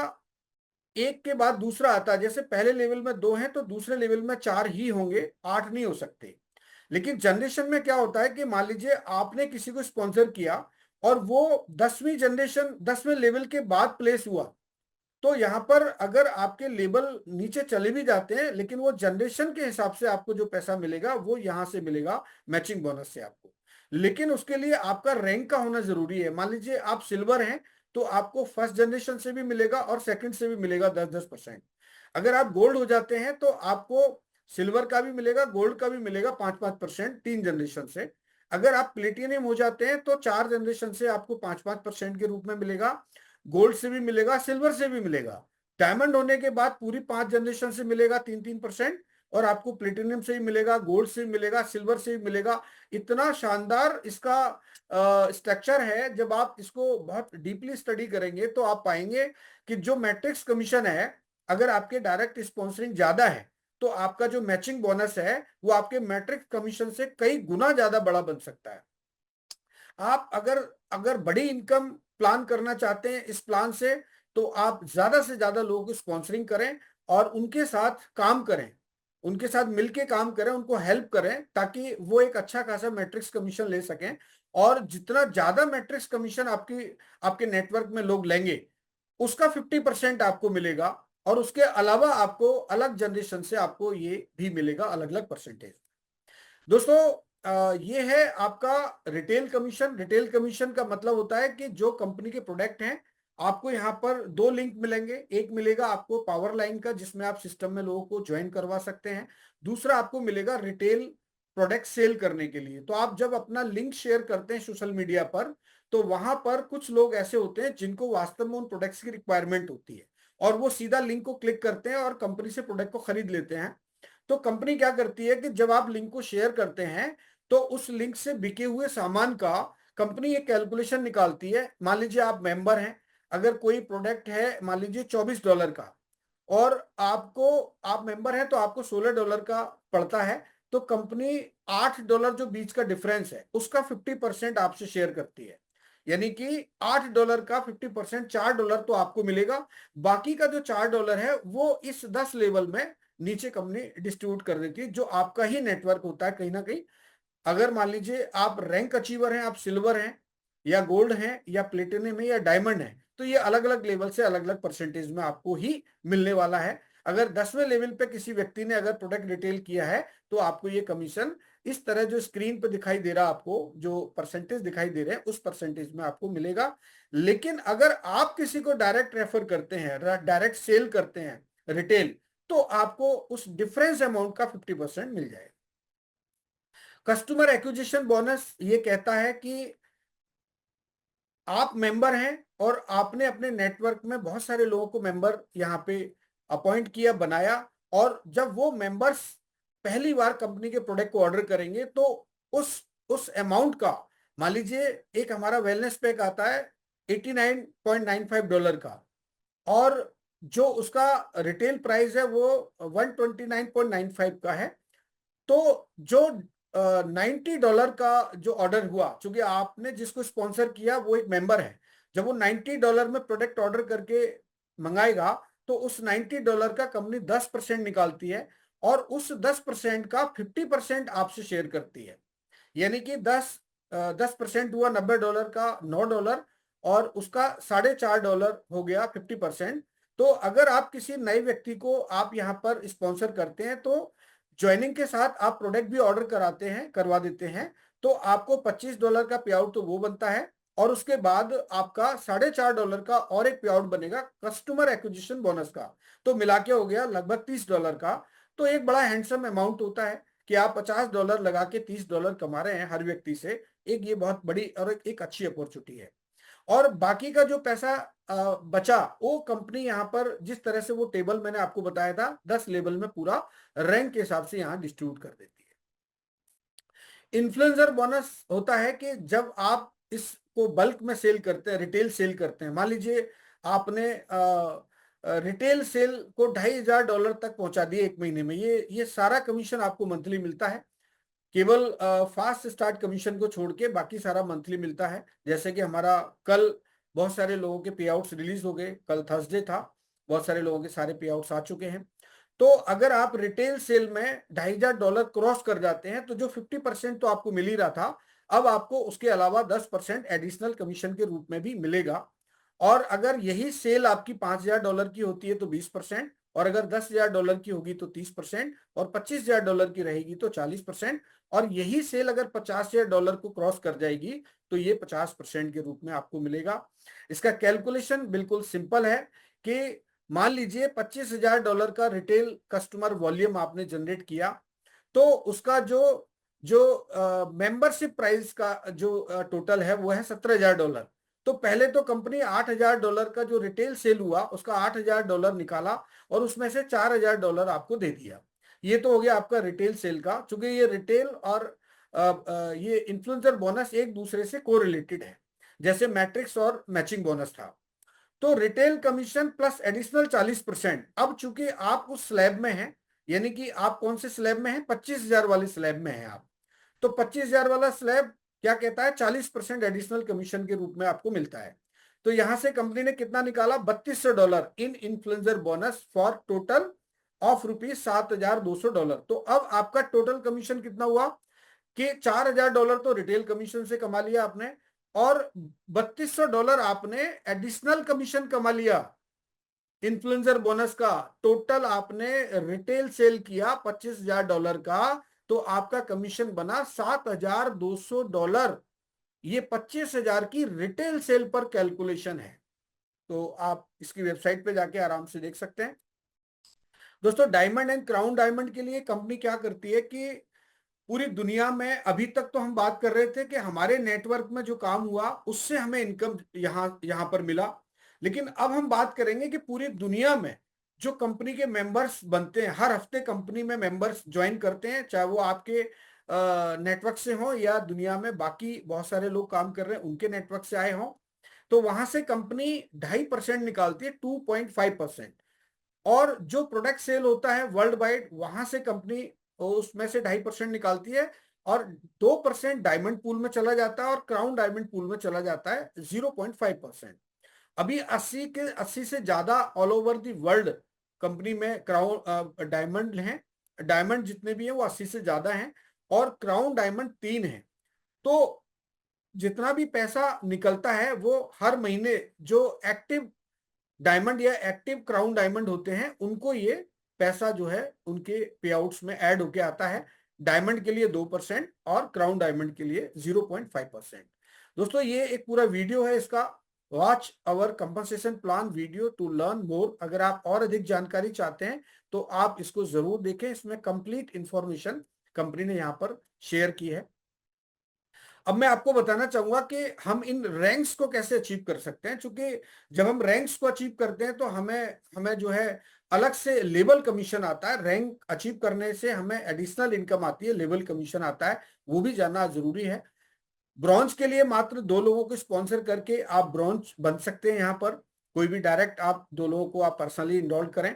एक के बाद दूसरा आता है। जैसे पहले लेवल में 2 हैं तो दूसरे लेवल में 4 ही होंगे, 8 नहीं हो सकते। लेकिन जनरेशन में क्या होता है कि मान लीजिए आपने किसी को स्पॉन्सर किया, और वो 10वीं जनरेशन 10वें लेवल के बाद प्लेस हुआ, तो यहां पर अगर आपके लेवल नीचे चले भी जाते हैं, लेकिन वो जनरेशन के हिसाब से आपको जो पैसा मिलेगा वो यहां से मिलेगा मैचिंग बोनस से आपको। लेकिन उसके लिए आपका रैंक का होना जरूरी है। मान लीजिए आप सिल्वर हैं तो आपको फर्स्ट जनरेशन से भी मिलेगा और सेकंड से भी मिलेगा 10-10%। अगर आप गोल्ड हो जाते हैं तो आपको सिल्वर का भी मिलेगा, गोल्ड का भी मिलेगा 5-5% 3 जनरेशन से। अगर आप प्लेटिनियम हो जाते हैं तो 4 जनरेशन से आपको 5-5% के रूप में मिलेगा, गोल्ड से भी मिलेगा, सिल्वर से भी मिलेगा। डायमंड होने के बाद पूरी 5 जनरेशन से मिलेगा 3-3%, और आपको प्लेटिनियम से ही मिलेगा, गोल्ड से भी मिलेगा, सिल्वर से भी मिलेगा। इतना शानदार इसका स्ट्रक्चर है। जब आप इसको बहुत डीपली स्टडी करेंगे तो आप पाएंगे कि जो मैट्रिक्स कमीशन है, अगर आपके डायरेक्ट स्पॉन्सरिंग ज्यादा है तो आपका जो मैचिंग बोनस है वो आपके मैट्रिक्स कमीशन से कई गुना ज्यादा बड़ा बन सकता है। आप अगर अगर बड़ी इनकम प्लान करना चाहते हैं इस प्लान से, तो आप ज्यादा से ज्यादा लोगों की स्पॉन्सरिंग करें और उनके साथ काम करें, उनके साथ मिलके काम करें, उनको हेल्प करें, ताकि वो एक अच्छा खासा मैट्रिक्स कमीशन ले सकें। और जितना ज्यादा मैट्रिक्स कमीशन आपके नेटवर्क में लोग लेंगे, उसका 50% आपको मिलेगा। और उसके अलावा आपको अलग जनरेशन से आपको ये भी मिलेगा अलग अलग परसेंटेज। दोस्तों, ये है आपका रिटेल कमीशन। रिटेल कमीशन का मतलब होता है कि जो कंपनी के प्रोडक्ट हैं, आपको यहाँ पर दो लिंक मिलेंगे। एक मिलेगा आपको पावर लाइन का, जिसमें आप सिस्टम में लोगों को ज्वाइन करवा सकते हैं। दूसरा आपको मिलेगा रिटेल प्रोडक्ट सेल करने के लिए। तो आप जब अपना लिंक शेयर करते हैं सोशल मीडिया पर, तो वहां पर कुछ लोग ऐसे होते हैं जिनको वास्तव में उन प्रोडक्ट्स की रिक्वायरमेंट होती है, और वो सीधा लिंक को क्लिक करते हैं और कंपनी से प्रोडक्ट को खरीद लेते हैं। तो कंपनी क्या करती है कि जब आप लिंक को शेयर करते हैं, तो उस लिंक से बिके हुए सामान का कंपनी एक कैलकुलेशन निकालती है। मान लीजिए आप मेंबर हैं, अगर कोई प्रोडक्ट है मान लीजिए $24 का, और आप मेंबर हैं तो आपको $16 का पड़ता है, तो कंपनी $8 जो बीच का डिफरेंस है उसका 50% आपसे शेयर करती है। यानी कि $8 का 50% $4 तो आपको मिलेगा। बाकी का जो $4 है वो इस 10 लेवल में नीचे कंपनी डिस्ट्रीब्यूट कर देती है, जो आपका ही नेटवर्क होता है कहीं ना कहीं। अगर मान लीजिए आप रैंक अचीवर हैं, आप सिल्वर हैं या गोल्ड हैं या प्लेटिनम है या डायमंड है, तो ये अलग अलग लेवल से अलग अलग परसेंटेज में आपको ही मिलने वाला है। अगर 10वें लेवल पे किसी व्यक्ति ने अगर प्रोडक्ट रिटेल किया है, तो आपको ये कमीशन इस तरह जो स्क्रीन पे दिखाई दे रहा, आपको जो परसेंटेज दिखाई दे रहे हैं उस परसेंटेज में आपको मिलेगा। लेकिन अगर आप किसी को डायरेक्ट रेफर करते हैं, डायरेक्ट सेल करते हैं रिटेल, तो आपको उस डिफरेंस अमाउंट का 50% मिल जाएगा। कस्टमर एक्विजिशन बोनस ये कहता है कि आप मेंबर हैं और आपने अपने नेटवर्क में बहुत सारे लोगों को मेंबर यहाँ पे अपॉइंट किया, बनाया, और जब वो मेंबर्स पहली बार कंपनी के प्रोडक्ट को ऑर्डर करेंगे, तो उस अमाउंट का, मान लीजिए एक हमारा वेलनेस पैक आता है $89.95 का, और जो उसका रिटेल प्राइस है वो $129.95 का है। तो जो $90 का जो ऑर्डर हुआ, चूंकि आपने जिसको स्पॉन्सर किया वो एक मेंबर है, जब वो $90 में प्रोडक्ट ऑर्डर करके मंगाएगा, तो उस $90 का कंपनी 10% निकालती है, और उस 10% का 50% आपसे शेयर करती है। यानी कि 10% हुआ $90 का $9, और उसका $4.5 हो गया 50%। तो अगर आप किसी नए व्यक्ति को आप यहाँ पर स्पॉन्सर करते हैं, तो ज्वाइनिंग के साथ आप प्रोडक्ट भी ऑर्डर करवा देते हैं, तो आपको $25 का पे आउट तो वो बनता है, और उसके बाद आपका $4.5 का और एक पे आउट बनेगा कस्टमर एक्विजिशन बोनस का। तो मिला के हो गया लगभग $30 का। तो एक बड़ा हैंडसम अमाउंट होता है कि आप $50 लगा के $30 कमा रहे हैं हर व्यक्ति से। एक ये बहुत बड़ी और एक अच्छी अपॉर्चुनिटी है। और बाकी का जो पैसा बचा, वो कंपनी यहाँ पर जिस तरह से वो टेबल मैंने आपको बताया था 10 लेवल में पूरा रैंक के हिसाब से यहाँ डिस्ट्रीब्यूट कर देती है। इन्फ्लुएंसर बोनस होता है कि जब आप इसको बल्क में सेल करते हैं, रिटेल सेल करते हैं, मान लीजिए आपने रिटेल सेल को $2,500 तक पहुंचा दिए एक महीने में, ये सारा कमीशन आपको मंथली मिलता है। केवल फास्ट स्टार्ट कमीशन को छोड़ के बाकी सारा मंथली मिलता है। जैसे कि हमारा कल बहुत सारे लोगों के पे आउट्स रिलीज हो गए, कल थर्सडे था, बहुत सारे लोगों के सारे पे आउट्स आ चुके हैं। तो अगर आप रिटेल सेल में $2,500 क्रॉस कर जाते हैं, तो जो 50% तो आपको मिल ही रहा था, अब आपको उसके अलावा 10% एडिशनल कमीशन के रूप में भी मिलेगा। और अगर यही सेल आपकी $5,000 की होती है तो 20%, और अगर $10,000 की होगी तो 30%, और $25,000 की रहेगी तो 40%, और यही सेल अगर $50,000 को क्रॉस कर जाएगी तो ये 50% के रूप में आपको मिलेगा। इसका कैलकुलेशन बिल्कुल सिंपल है कि मान लीजिए $25,000 का रिटेल कस्टमर वॉल्यूम आपने जनरेट किया, तो उसका जो जो मेंबरशिप प्राइस का जो टोटल है वो है $17,000। तो पहले तो कंपनी $8,000 का जो रिटेल सेल हुआ उसका $8,000 निकाला, और उसमें से $4,000 आपको दे दिया। ये तो हो गया आपका रिटेल सेल का, चूंकि ये रिटेल और ये इन्फ्लुएंसर बोनस एक दूसरे से कोरिलेटेड है, जैसे मैट्रिक्स और मैचिंग बोनस था। तो रिटेल कमीशन प्लस एडिशनल 40%। अब चूंकि आप उस स्लैब में हैं, यानी कि आप कौन से स्लैब में हैं, 25,000 वाले स्लैब में हैं आप, तो 25,000 वाला स्लैब क्या कहता है, 40% एडिशनल कमीशन के रूप में आपको मिलता है। तो यहां से कंपनी ने कितना निकाला, $3200 in influencer bonus for total of $7,200। तो अब आपका टोटल कमीशन कितना हुआ कि $4,000 तो रिटेल कमीशन से कमा लिया आपने, और $3200 आपने एडिशनल कमीशन कमा लिया इन्फ्लुएंसर बोनस का। टोटल आपने रिटेल सेल किया $25,000 का, तो आपका कमीशन बना $7,200। ये 25,000 की रिटेल सेल पर कैलकुलेशन है, तो आप इसकी वेबसाइट पे जाके आराम से देख सकते हैं। दोस्तों, डायमंड एंड क्राउन डायमंड के लिए कंपनी क्या करती है कि पूरी दुनिया में, अभी तक तो हम बात कर रहे थे कि हमारे नेटवर्क में जो काम हुआ उससे हमें इनकम यहां पर मिला, लेकिन अब हम बात करेंगे कि पूरी दुनिया में जो कंपनी के मेंबर्स बनते हैं, हर हफ्ते कंपनी में मेंबर्स ज्वाइन करते हैं, चाहे वो आपके नेटवर्क से हो या दुनिया में बाकी बहुत सारे लोग काम कर रहे हैं उनके नेटवर्क से आए हों, तो वहां से कंपनी 2.5% निकालती है, 2.5%। और जो प्रोडक्ट सेल होता है वर्ल्ड वाइड, वहां से कंपनी उसमें से 2.5% निकालती है, और 2% डायमंड पूल में चला जाता है और क्राउन डायमंड पूल में चला जाता है 0.5%। अभी 80 से ज्यादा all over the world company में क्राउन डायमंड हैं। डायमंड जितने भी हैं वो 80 से ज्यादा हैं, और क्राउन डायमंड 3 हैं। तो जितना भी पैसा निकलता है वो हर महीने जो एक्टिव डायमंड या एक्टिव क्राउन डायमंड होते हैं उनको ये पैसा जो है उनके पे आउट्स में ऐड होके आता है। डायमंड के लिए 2% और क्राउन डायमंड के लिए 0.5%। दोस्तों, ये एक पूरा वीडियो है इसका, watch our compensation plan video to learn more. अगर आप और अधिक जानकारी चाहते हैं तो आप इसको जरूर देखें, इसमें कंप्लीट इंफॉर्मेशन कंपनी ने यहाँ पर शेयर की है। अब मैं आपको बताना चाहूंगा कि हम इन रैंक्स को कैसे अचीव कर सकते हैं, क्योंकि जब हम रैंक्स को अचीव करते हैं तो हमें हमें जो है अलग से लेवल कमीशन आता है। रैंक अचीव करने से हमें एडिशनल इनकम आती है, लेवल कमीशन आता है, वो भी जानना जरूरी है। ब्रॉन्ज के लिए मात्र 2 लोगों को स्पॉन्सर करके आप ब्रॉन्ज बन सकते हैं। यहाँ पर कोई भी डायरेक्ट आप 2 लोगों को आप पर्सनली इनरोल करें।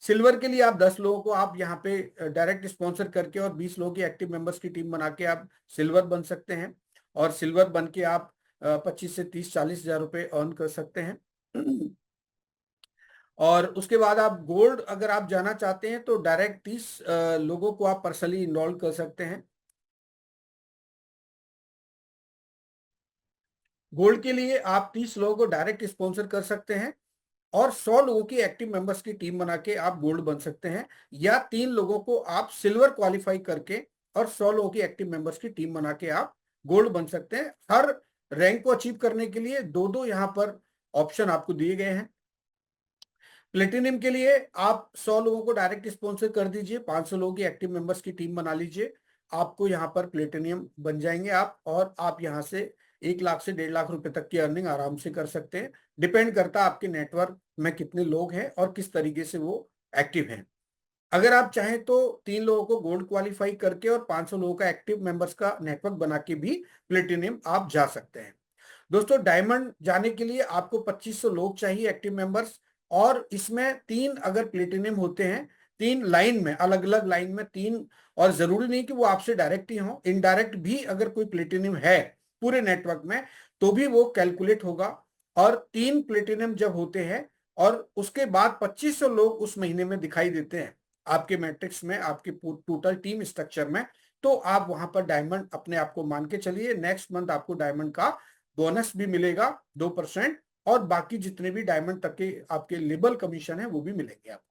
सिल्वर के लिए आप 10 लोगों को आप यहाँ पे डायरेक्ट स्पॉन्सर करके और 20 लोगों की एक्टिव मेंबर्स की टीम बना के आप सिल्वर बन सकते हैं, और सिल्वर बन के आप 25 से 30-40 हजार रुपए अर्न कर सकते हैं। और उसके बाद आप गोल्ड अगर आप जाना चाहते हैं तो डायरेक्ट 30 लोगों को आप पर्सनली इनरोल कर सकते हैं। गोल्ड के लिए आप 30 लोगों को डायरेक्ट स्पॉन्सर कर सकते हैं, और 100 लोगों की एक्टिव मेंबर्स की टीम बना के आप गोल्ड बन सकते हैं, या 3 लोगों को आप सिल्वर क्वालिफाई करके और 100 लोगों की एक्टिव मेंबर्स की टीम बना के आप गोल्ड बन सकते हैं। हर रैंक को अचीव करने के लिए 2-2 यहाँ पर ऑप्शन आपको दिए गए हैं। प्लेटिनियम के लिए आप 100 लोगों को डायरेक्ट स्पॉन्सर कर दीजिए, 500 लोगों की एक्टिव मेंबर्स की टीम बना लीजिए, आपको यहाँ पर प्लेटिनियम बन जाएंगे आप, और आप यहाँ से 1 लाख से 1.5 लाख रुपए तक की अर्निंग आराम से कर सकते हैं। डिपेंड करता है आपके नेटवर्क में कितने लोग हैं और किस तरीके से वो एक्टिव हैं। अगर आप चाहें तो 3 लोगों को गोल्ड क्वालिफाई करके और 500 लोगों का एक्टिव मेंबर्स का नेटवर्क बना के भी प्लेटिनियम आप जा सकते हैं। दोस्तों, डायमंड जाने के लिए आपको 2500 लोग चाहिए एक्टिव मेंबर्स, और इसमें 3 अगर प्लेटिनियम होते हैं, 3 लाइन में, अलग अलग लाइन में 3, और जरूरी नहीं कि वो आपसे डायरेक्ट ही हो, इनडायरेक्ट भी अगर कोई प्लेटिनियम है पूरे नेटवर्क में तो भी वो कैलकुलेट होगा। और 3 प्लेटिनियम जब होते हैं और उसके बाद 2500 लोग उस महीने में दिखाई देते हैं आपके मैट्रिक्स में, आपके टोटल टीम स्ट्रक्चर में, तो आप वहां पर डायमंड अपने आप को मान के चलिए। नेक्स्ट मंथ आपको डायमंड का बोनस भी मिलेगा 2%, और बाकी जितने भी डायमंड तक के आपके लेबल कमीशन है वो भी मिलेंगे आपको।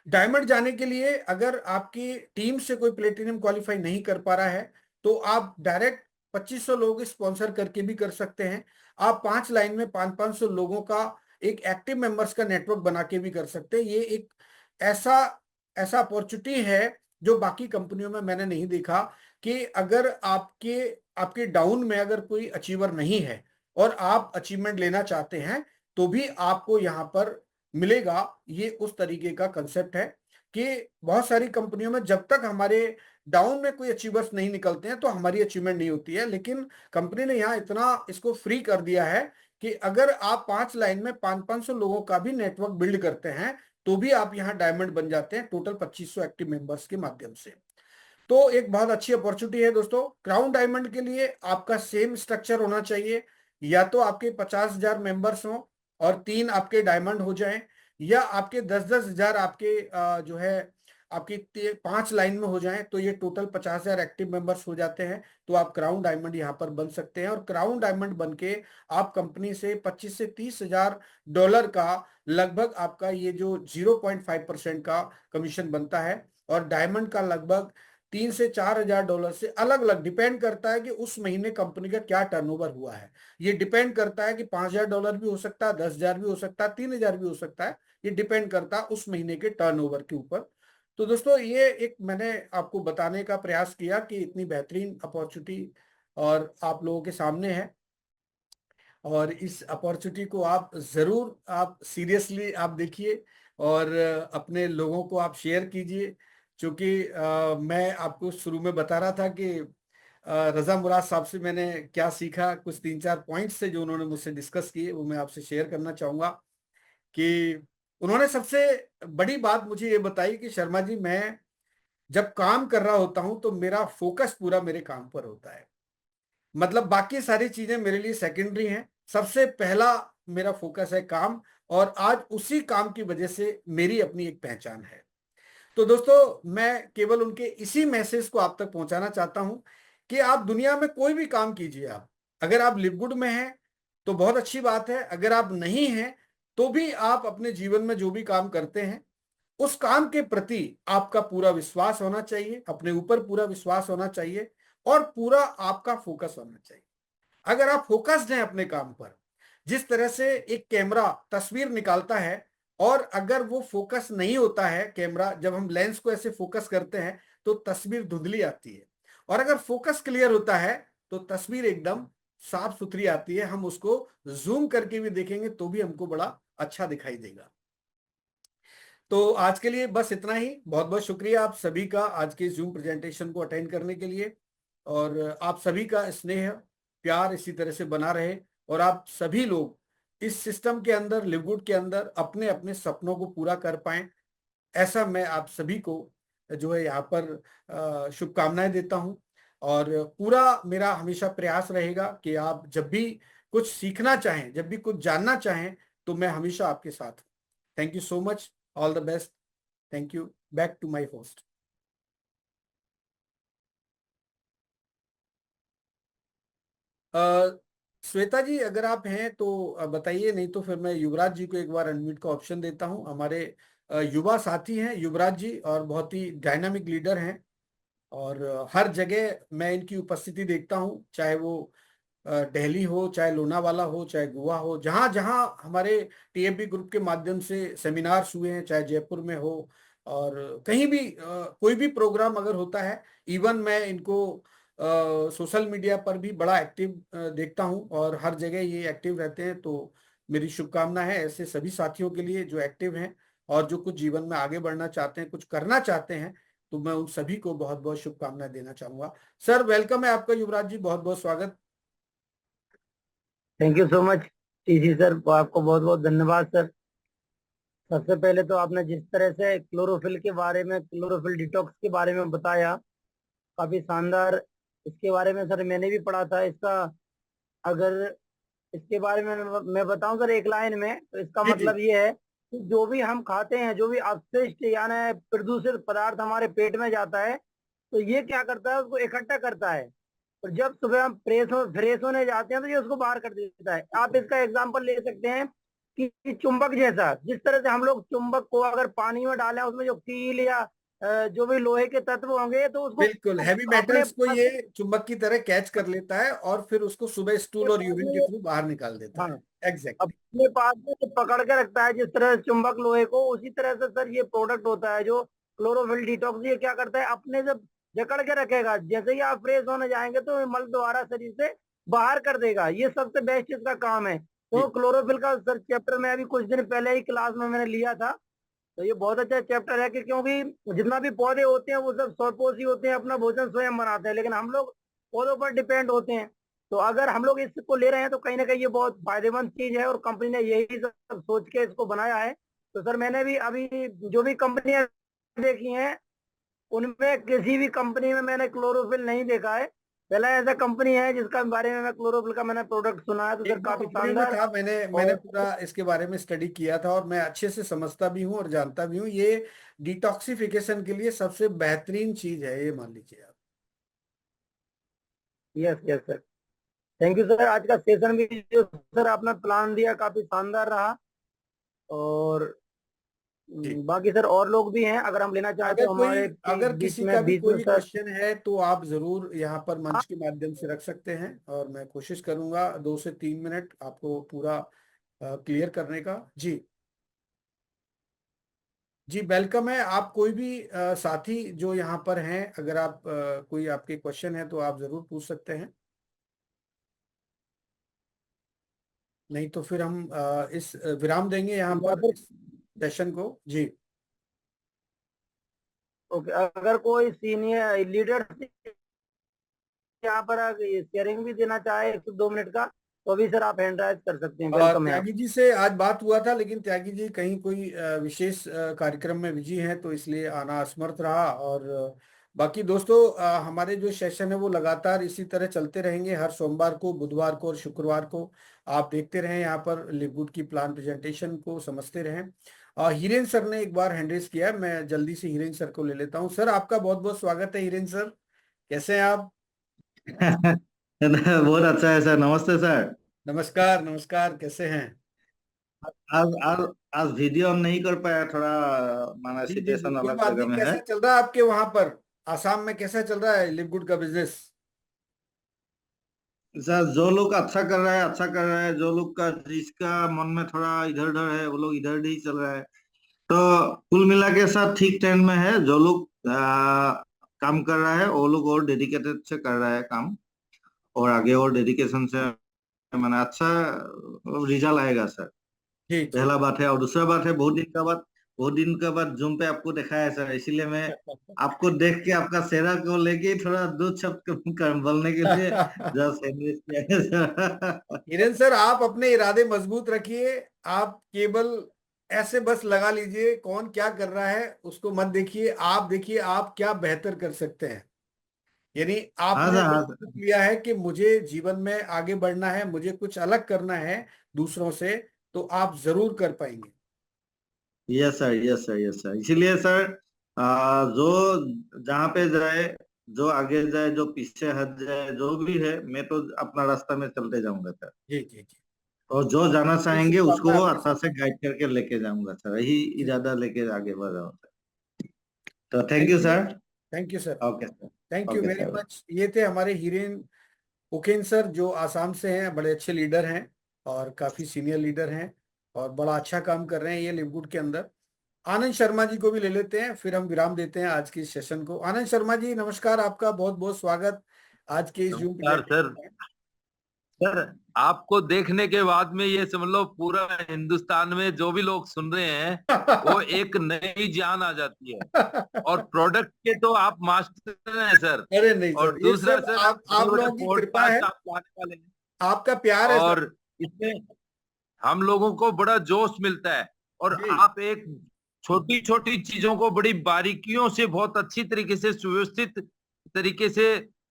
डायमंड जाने के लिए अगर आपकी टीम से कोई प्लेटिनियम क्वालिफाई नहीं कर पा रहा है तो आप डायरेक्ट 2500 लोग स्पॉन्सर करके भी कर सकते हैं। आप 5 लाइन में 500 लोगों का एक एक्टिव मेंबर्स का नेटवर्क बना के भी कर सकते हैं। ये एक ऐसा ऐसा अपॉर्चुनिटी है जो बाकी कंपनियों में मैंने नहीं देखा, कि अगर आपके डाउन में अगर कोई अचीवर नहीं है और आप अचीवमेंट लेना चाहते हैं तो भी आपको यहाँ पर मिलेगा। ये उस तरीके का कंसेप्ट है कि बहुत सारी कंपनियों में जब तक हमारे डाउन में कोई अचीवर्स नहीं निकलते हैं तो हमारी अचीवमेंट नहीं होती है, लेकिन कंपनी ने यहाँ इतना इसको फ्री कर दिया है कि अगर आप 5 लाइन में 500 लोगों का भी नेटवर्क बिल्ड करते हैं तो भी आप यहाँ डायमंड बन जाते हैं टोटल 2500 एक्टिव मेंबर्स के माध्यम से। तो एक बहुत अच्छी अपॉर्चुनिटी है दोस्तों। क्राउन डायमंड के लिए आपका सेम स्ट्रक्चर होना चाहिए, या तो आपके 50,000 मेंबर्स हों और 3 आपके डायमंड हो जाएं, या आपके 10-10 हजार आपके जो है आपकी 5 लाइन में हो जाएं, तो ये टोटल 50,000 एक्टिव मेंबर्स हो जाते हैं। तो आप क्राउन डायमंड यहाँ पर बन सकते हैं, और क्राउन डायमंड बन के आप कंपनी से 25 से 30,000 डॉलर का लगभग आपका ये जो 0.5% का कमीशन बनता है, और डायमंड का लगभग 3 से 4 हजार डॉलर से अलग अलग डिपेंड करता है कि उस महीने कंपनी का क्या टर्नओवर हुआ है। ये डिपेंड करता है कि 5,000 डॉलर भी हो सकता है, 10,000 भी हो सकता है, 3,000 भी हो सकता है। ये डिपेंड करता है उस महीने के टर्नओवर के ऊपर। तो दोस्तों ये एक मैंने आपको बताने का प्रयास किया कि इतनी बेहतरीन अपॉर्चुनिटी और आप लोगों के सामने है, और इस अपॉर्चुनिटी को आप जरूर आप सीरियसली आप देखिए और अपने लोगों को आप शेयर कीजिए। क्योंकि मैं आपको शुरू में बता रहा था कि रजा मुराद साहब से मैंने क्या सीखा, कुछ 3-4 पॉइंट्स से जो उन्होंने मुझसे डिस्कस किए वो मैं आपसे शेयर करना चाहूंगा। कि उन्होंने सबसे बड़ी बात मुझे ये बताई कि शर्मा जी, मैं जब काम कर रहा होता हूं तो मेरा फोकस पूरा मेरे काम पर होता है। मतलब बाकी सारी चीजें मेरे लिए सेकेंडरी हैं, सबसे पहला मेरा फोकस है काम, और आज उसी काम की वजह से मेरी अपनी एक पहचान है। तो दोस्तों मैं केवल उनके इसी मैसेज को आप तक पहुंचाना चाहता हूं कि आप दुनिया में कोई भी काम कीजिए, आप अगर आप लिव गुड में हैं तो बहुत अच्छी बात है, अगर आप नहीं हैं तो भी आप अपने जीवन में जो भी काम करते हैं उस काम के प्रति आपका पूरा विश्वास होना चाहिए, अपने ऊपर पूरा विश्वास होना चाहिए, और पूरा आपका फोकस होना चाहिए। अगर आप फोकस्ड हैं अपने काम पर, जिस तरह से एक कैमरा तस्वीर निकालता है, और अगर वो फोकस नहीं होता है कैमरा, जब हम लेंस को ऐसे फोकस करते हैं तो तस्वीर धुंधली आती है, और अगर फोकस क्लियर होता है तो तस्वीर एकदम साफ सुथरी आती है। हम उसको जूम करके भी देखेंगे तो भी हमको बड़ा अच्छा दिखाई देगा। तो आज के लिए बस इतना ही। बहुत बहुत शुक्रिया आप सभी का आज के जूम प्रेजेंटेशन को अटेंड करने के लिए, और आप सभी का स्नेह प्यार इसी तरह से बना रहे, और आप सभी लोग इस सिस्टम के अंदर, लिवगुड के अंदर अपने अपने सपनों को पूरा कर पाएं, ऐसा मैं आप सभी को जो है यहाँ पर शुभकामनाएं देता हूं। और पूरा मेरा हमेशा प्रयास रहेगा कि आप जब भी कुछ सीखना चाहें, जब भी कुछ जानना चाहें, तो मैं हमेशा आपके साथ हूं। Thank you so much, all the best, thank you, back to my host. Shweta ji अगर आप हैं तो बताइए, नहीं तो फिर मैं युवराज जी को एक बार अनम्यूट का ऑप्शन देता हूं। हमारे युवा साथी हैं युवराज जी, और बहुत ही डायनामिक लीडर हैं, और हर जगह मैं इनकी उपस्थिति देखता हूं, चाहे वो दिल्ली हो, चाहे लोनावाला हो, चाहे गोवा हो, जहां जहां हमारे टीएफबी ग्रुप के माध्यम से सेमिनार्स हुए हैं, चाहे जयपुर में हो और कहीं भी कोई भी प्रोग्राम अगर होता है, इवन मैं इनको सोशल मीडिया पर भी बड़ा एक्टिव देखता हूं, और हर जगह ये एक्टिव रहते हैं। तो मेरी शुभकामना है ऐसे सभी साथियों के लिए जो एक्टिव हैं और जो कुछ जीवन में आगे बढ़ना चाहते हैं, कुछ करना चाहते हैं। तो मैं उन सभी को बहुत बहुत शुभकामनाएं देना चाहूंगा। सर वेलकम है आपका, युवराज जी बहुत बहुत स्वागत। Thank you so much TC sir, आपको बहुत बहुत धन्यवाद सर। सबसे पहले तो आपने जिस तरह से क्लोरोफिल के बारे में, क्लोरोफिल डिटॉक्स के बारे में बताया, काफी शानदार। इसके बारे में सर मैंने भी पढ़ा था इसका। अगर इसके बारे में मैं बताऊं सर एक लाइन में, तो इसका जी जी। मतलब ये है कि जो भी हम खाते हैं, जो भी अपशिष्ट यानी प्रदूषित पदार्थ हमारे पेट में जाता है, तो ये क्या करता है, उसको इकट्ठा करता है। और जब सुबह हम फ्रेश होने जाते हैं तो ये उसको बाहर कर देता है। आप इसका एग्जांपल ले सकते हैं कि चुंबक जैसा, जिस तरह से हम लोग चुंबक को अगर पानी में डालें, उसमें जो कील या जो भी लोहे के तत्व होंगे, तो उसको बिल्कुल, हैवी अपने मेटल्स को पास ये चुंबक की तरह कैच कर लेता है और फिर उसको सुबह स्टूल और यूरिन के में, थ्रू बाहर निकाल देता हाँ, है। एग्जैक्टली। अपने पास में पकड़ के रखता है, जिस तरह से चुंबक लोहे को। उसी तरह से सर ये प्रोडक्ट होता है जो क्लोरोफिल डिटॉक्स। ये क्या करता है, अपने से जकड़ के रखेगा। जैसे ही आप फ्रेश होने जाएंगे तो ये मल द्वारा शरीर से बाहर कर देगा। ये सबसे बेस्ट इसका काम है। तो जी क्लोरोफिल का सर चैप्टर में अभी कुछ दिन पहले ही क्लास में मैंने लिया था। तो ये बहुत अच्छा चैप्टर है कि क्योंकि जितना भी पौधे होते हैं वो सब स्वपोषी होते हैं, अपना भोजन स्वयं बनाते हैं, लेकिन हम लोग पौधों पर डिपेंड होते हैं। तो अगर हम लोग इसको ले रहे हैं तो कहीं ना कहीं ये बहुत फायदेमंद चीज है, और कंपनी ने यही सब सोच के इसको बनाया है। तो सर मैंने भी अभी जो भी कंपनियां देखी हैं उनमें किसी भी कंपनी में मैंने क्लोरोफिल नहीं देखा है। पहला ऐसा कंपनी है जिसका बारे में मैं क्लोरोफिल का मैंने प्रोडक्ट सुना है, तो सर एक दो काफी कंपनियों में शानदार। था, मैंने और पूरा इसके बारे में स्टडी किया था और मैं अच्छे से समझता भी हूँ और जानता भी हूँ। ये डिटॉक्सिफिकेशन के लिए सबसे बेहतरीन चीज है, ये मान लीजिए आप। Yes yes sir, thank you sir. आज का सेशन भी जो सर आपने प्लान दिया काफी शानदार रहा। और जी, बाकी सर और लोग भी हैं, अगर हम लेना चाहें अगर तो कोई, हमारे अगर बीच किसी में का भी बीच में कोई सर। क्वेश्चन है तो आप जरूर यहाँ पर हाँ, मंच के माध्यम से रख सकते हैं और मैं कोशिश करूंगा 2 से 3 मिनट आपको पूरा क्लियर करने का। जी जी, वेलकम है। आप कोई भी साथी जो यहाँ पर हैं, अगर आप कोई आपके क्वेश्चन है तो आप जरूर पूछ सकते हैं, नहीं तो फिर हम इस विराम देंगे यहाँ या पर फिर इस सेशन को। जी ओके, अगर कोई सीनियर लीडर यहाँ पर शेयरिंग भी देना चाहे 1 से 2 मिनट का, तो भी सर आप हैंड राइज कर सकते हैं, वेलकम है आप। त्यागी जी से आज बात हुआ था, लेकिन त्यागी जी कहीं कोई विशेष कार्यक्रम में बिजी हैं तो इसलिए आना असमर्थ रहा। और बाकी दोस्तों, हमारे जो सेशन है वो लगातार इसी तरह चलते रहेंगे, हर सोमवार को, बुधवार को और शुक्रवार को। आप देखते रहें यहाँ पर लिवगुड की प्लान प्रेजेंटेशन को, समझते रहें। हिरेन सर ने एक बार हैंड रेज किया है, मैं जल्दी से हिरेन सर को ले लेता हूँ। सर आपका बहुत बहुत स्वागत है। हिरेन सर, कैसे हैं आप? बहुत अच्छा है सर, नमस्ते सर। नमस्कार नमस्कार, कैसे हैं? आज आज आज वीडियो ऑन नहीं कर पाया, थोड़ा माना जी जी जी, सिचुएशन कोई अलग बात जगह नहीं। में है। कैसा चल रहा है आपके वहां पर आसाम में, कैसा चल रहा है लिवगुड का बिजनेस? सर जो लोग अच्छा कर रहा है अच्छा कर रहा है, जो लोग का जिसका मन में थोड़ा इधर उधर है वो लोग इधर ही चल रहा है। तो कुल मिला के साथ ठीक ट्रेंड में है। जो लोग काम कर रहा है वो लोग और डेडिकेटेड से कर रहा है काम, और आगे और डेडिकेशन से माना अच्छा रिजल्ट आएगा सर। जी जी। पहला बात है, और दूसरा बात है, बहुत दिन के बाद जूम पे आपको देखा है सर, इसीलिए मैं आपको देख के आपका चेहरा को लेके थोड़ा दो शब्द बोलने के लिए जस्ट एनरिच किया है सर। हिरेन सर, आप अपने इरादे मजबूत रखिए। आप केबल ऐसे बस लगा लीजिए, कौन क्या कर रहा है उसको मत देखिए, आप देखिए आप क्या बेहतर कर सकते हैं। यानी हाँ आपने सर, अगर हाँ सोच सर। लिया है कि मुझे जीवन में आगे बढ़ना है, मुझे कुछ अलग करना है दूसरों से, तो आप जरूर कर पाएंगे। Yes sir, yes sir, yes sir. इसीलिए सर जो जहाँ पे जाए, जो आगे जाए, जो पीछे हट जाए, जो भी है, मैं तो अपना रास्ता में चलते जाऊंगा सर। जी जी जी। और जो जाना ये चाहेंगे उसको शुभकामनाएं आपके अच्छा साथ। से गाइड करके लेके जाऊंगा सर, यही जी, इरादा लेके आगे बढ़ रहा हूँ। तो thank thank you you. Sir. Thank you sir. Okay sir. Thank you okay very sir. Much. ये थे हमारे हिरेन उकेन सर, जो आसाम से हैं, बड़े अच्छे लीडर हैं और काफी सीनियर लीडर हैं और बड़ा अच्छा काम कर रहे हैं ये लिवगुड के अंदर। आनंद शर्मा जी को भी ले लेते हैं, फिर हम विराम देते हैं आज के इस सेशन को। आनंद शर्मा जी नमस्कार, आपका बहुत बहुत स्वागत आज के इस जूम नमस्कार सर। प्रेजेंटेशन में। सर आपको देखने के बाद में ये समझ लो पूरा हिंदुस्तान में जो भी लोग सुन रहे हैं वो एक नई जान आ जाती है। और प्रोडक्ट के तो आप मास्टर हैं सर। अरे नहीं और सर, ये दूसरा सब सर आप बड़े बड़े लोगों की कृपा है, पॉडकास्ट आप लाने वाले हैं। आपका प्यार है सर। और इसमें हम लोगों को बड़ा जोश मिलता है। और जी आप एक छोटी छोटी चीजों को बड़ी बारीकियों से बहुत अच्छी तरीके से सुव्यवस्थित तरीके से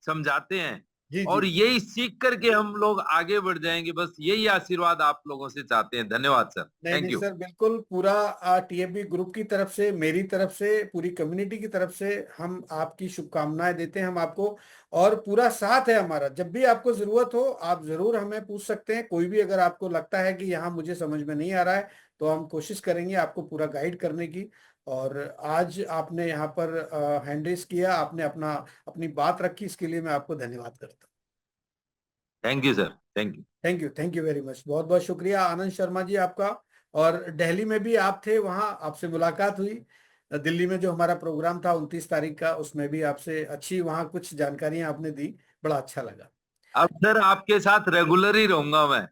समझाते हैं। जी जी। और यही सीख करके हम लोग आगे बढ़ जाएंगे, बस यही आशीर्वाद आप लोगों से चाहते हैं। धन्यवाद सर। नहीं थैंक नहीं यू। सर, बिल्कुल पूरा टीएफबी ग्रुप की तरफ से, मेरी तरफ से, पूरी कम्युनिटी की तरफ से हम आपकी शुभकामनाएं देते हैं हम आपको। और पूरा साथ है हमारा, जब भी आपको जरूरत हो आप जरूर हमें पूछ सकते हैं। कोई भी अगर आपको लगता है कि यहाँ मुझे समझ में नहीं आ रहा है तो हम कोशिश करेंगे आपको पूरा गाइड करने की। और आज आपने यहाँ पर हैंड रेस किया, आपने अपनी बात रखी, इसके लिए मैं आपको धन्यवाद करता हूँ। Thank you sir. Thank you. Thank you very much, बहुत बहुत शुक्रिया आनंद शर्मा जी आपका। और दिल्ली में भी आप थे, वहाँ आपसे मुलाकात हुई। दिल्ली में जो हमारा प्रोग्राम था 29 तारीख का, उसमें भी आपसे अच्छी वहाँ कुछ जानकारियां आपने दी, बड़ा अच्छा लगा। अब सर आपके साथ रेगुलर ही रहूंगा मैं।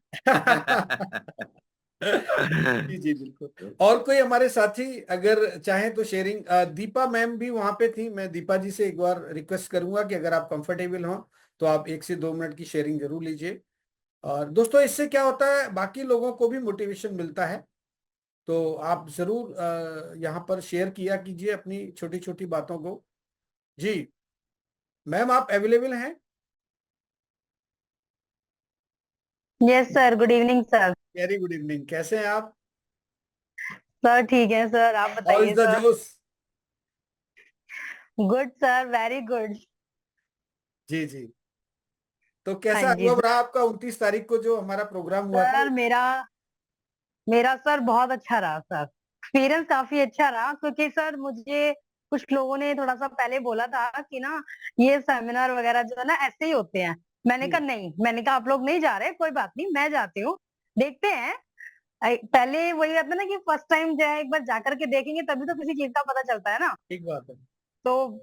जी जी बिल्कुल। और कोई हमारे साथी अगर चाहें तो शेयरिंग, दीपा मैम भी वहां पे थी, मैं दीपा जी से एक बार रिक्वेस्ट करूंगा कि अगर आप कंफर्टेबल हो तो आप 1 से 2 मिनट की शेयरिंग जरूर लीजिए। और दोस्तों इससे क्या होता है, बाकी लोगों को भी मोटिवेशन मिलता है। तो आप जरूर यहाँ पर शेयर किया कीजिए अपनी छोटी छोटी बातों को। जी मैम आप अवेलेबल हैं? Yes sir, good evening sir. Very good evening, कैसे हैं आप? सर ठीक है सर, आप हाउ इज बताइए द सर। जोश? Good sir, very good. जी जी। तो हाँ कैसा जी अनुभव सर। रहा आपका 29 तारीख को जो हमारा प्रोग्राम हुआ था? सर मेरा मेरा सर बहुत अच्छा रहा सर। एक्सपीरियंस काफी अच्छा रहा, क्योंकि सर मुझे कुछ लोगों ने थोड़ा सा पहले बोला था कि ना ये सेमिनार वगैरह जो है ना ऐसे ही होते हैं। मैंने कहा नहीं, मैंने कहा आप लोग नहीं जा रहे, कोई बात नहीं, मैं जाती हूँ, देखते हैं। पहले वही रहता है ना कि फर्स्ट टाइम जो है एक बार जाकर के देखेंगे तभी तो किसी चीज का पता चलता है ना। ठीक बात है। तो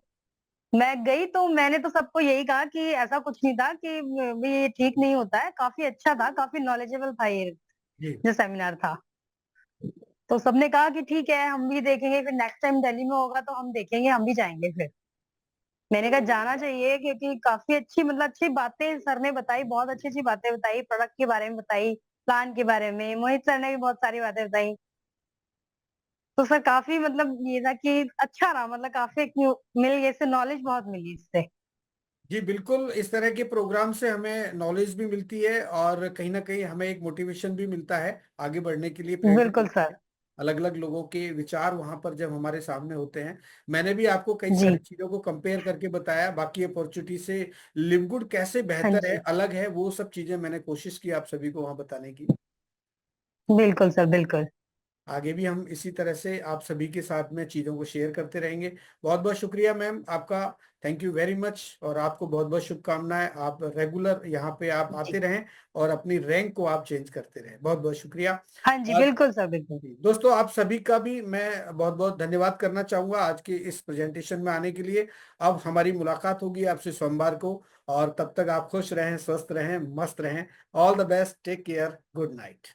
मैं गई तो मैंने तो सबको यही कहा कि ऐसा कुछ नहीं था कि ये ठीक नहीं होता है, काफी अच्छा था, काफी नॉलेजेबल था ये जी जो सेमिनार था। तो सबने कहा कि ठीक है हम भी देखेंगे, फिर नेक्स्ट टाइम दिल्ली में होगा तो हम देखेंगे, हम भी जाएंगे फिर। मैंने कहा जाना चाहिए, क्योंकि काफी अच्छी मतलब अच्छी बातें सर ने बताई, बहुत अच्छी अच्छी बातें बताई, प्रोडक्ट के बारे में बताई, प्लान के बारे में मोहित सर ने भी बहुत सारी बातें बताई। तो सर काफी मतलब ये था कि अच्छा रहा, मतलब काफी मिल गई, इससे नॉलेज बहुत मिली इससे। जी बिल्कुल, इस तरह के प्रोग्राम से हमें नॉलेज भी मिलती है और कहीं ना कहीं हमें एक मोटिवेशन भी मिलता है, आगे बढ़ने के लिए प्रेरणा बिल्कुल मिलती सर। है। अलग अलग लोगों के विचार वहां पर जब हमारे सामने होते हैं, मैंने भी आपको कई जी। सारी चीजों को कंपेयर करके बताया, बाकी अपॉर्चुनिटी से लिवगुड कैसे हाँ बेहतर है, जी। अलग है, वो सब चीजें मैंने कोशिश की आप सभी को वहां बताने की। बिल्कुल सर, बिल्कुल। आगे भी हम इसी तरह से आप सभी के साथ में चीज़ों को शेयर करते रहेंगे। बहुत बहुत शुक्रिया मैम आपका, थैंक यू वेरी मच, और आपको बहुत बहुत शुभकामनाएं। आप रेगुलर यहाँ पे आप आते जी। रहें और अपनी रैंक को आप चेंज करते रहें। बहुत बहुत शुक्रिया। हाँ जी, और बिल्कुल सर, बिल्कुल। दोस्तों आप सभी का भी मैं बहुत बहुत धन्यवाद करना चाहूंगा आज के इस प्रेजेंटेशन में आने के लिए। अब हमारी मुलाकात होगी आपसे सोमवार को, और तब तक आप खुश रहें, स्वस्थ रहें, मस्त रहें। All the best, take care, good night.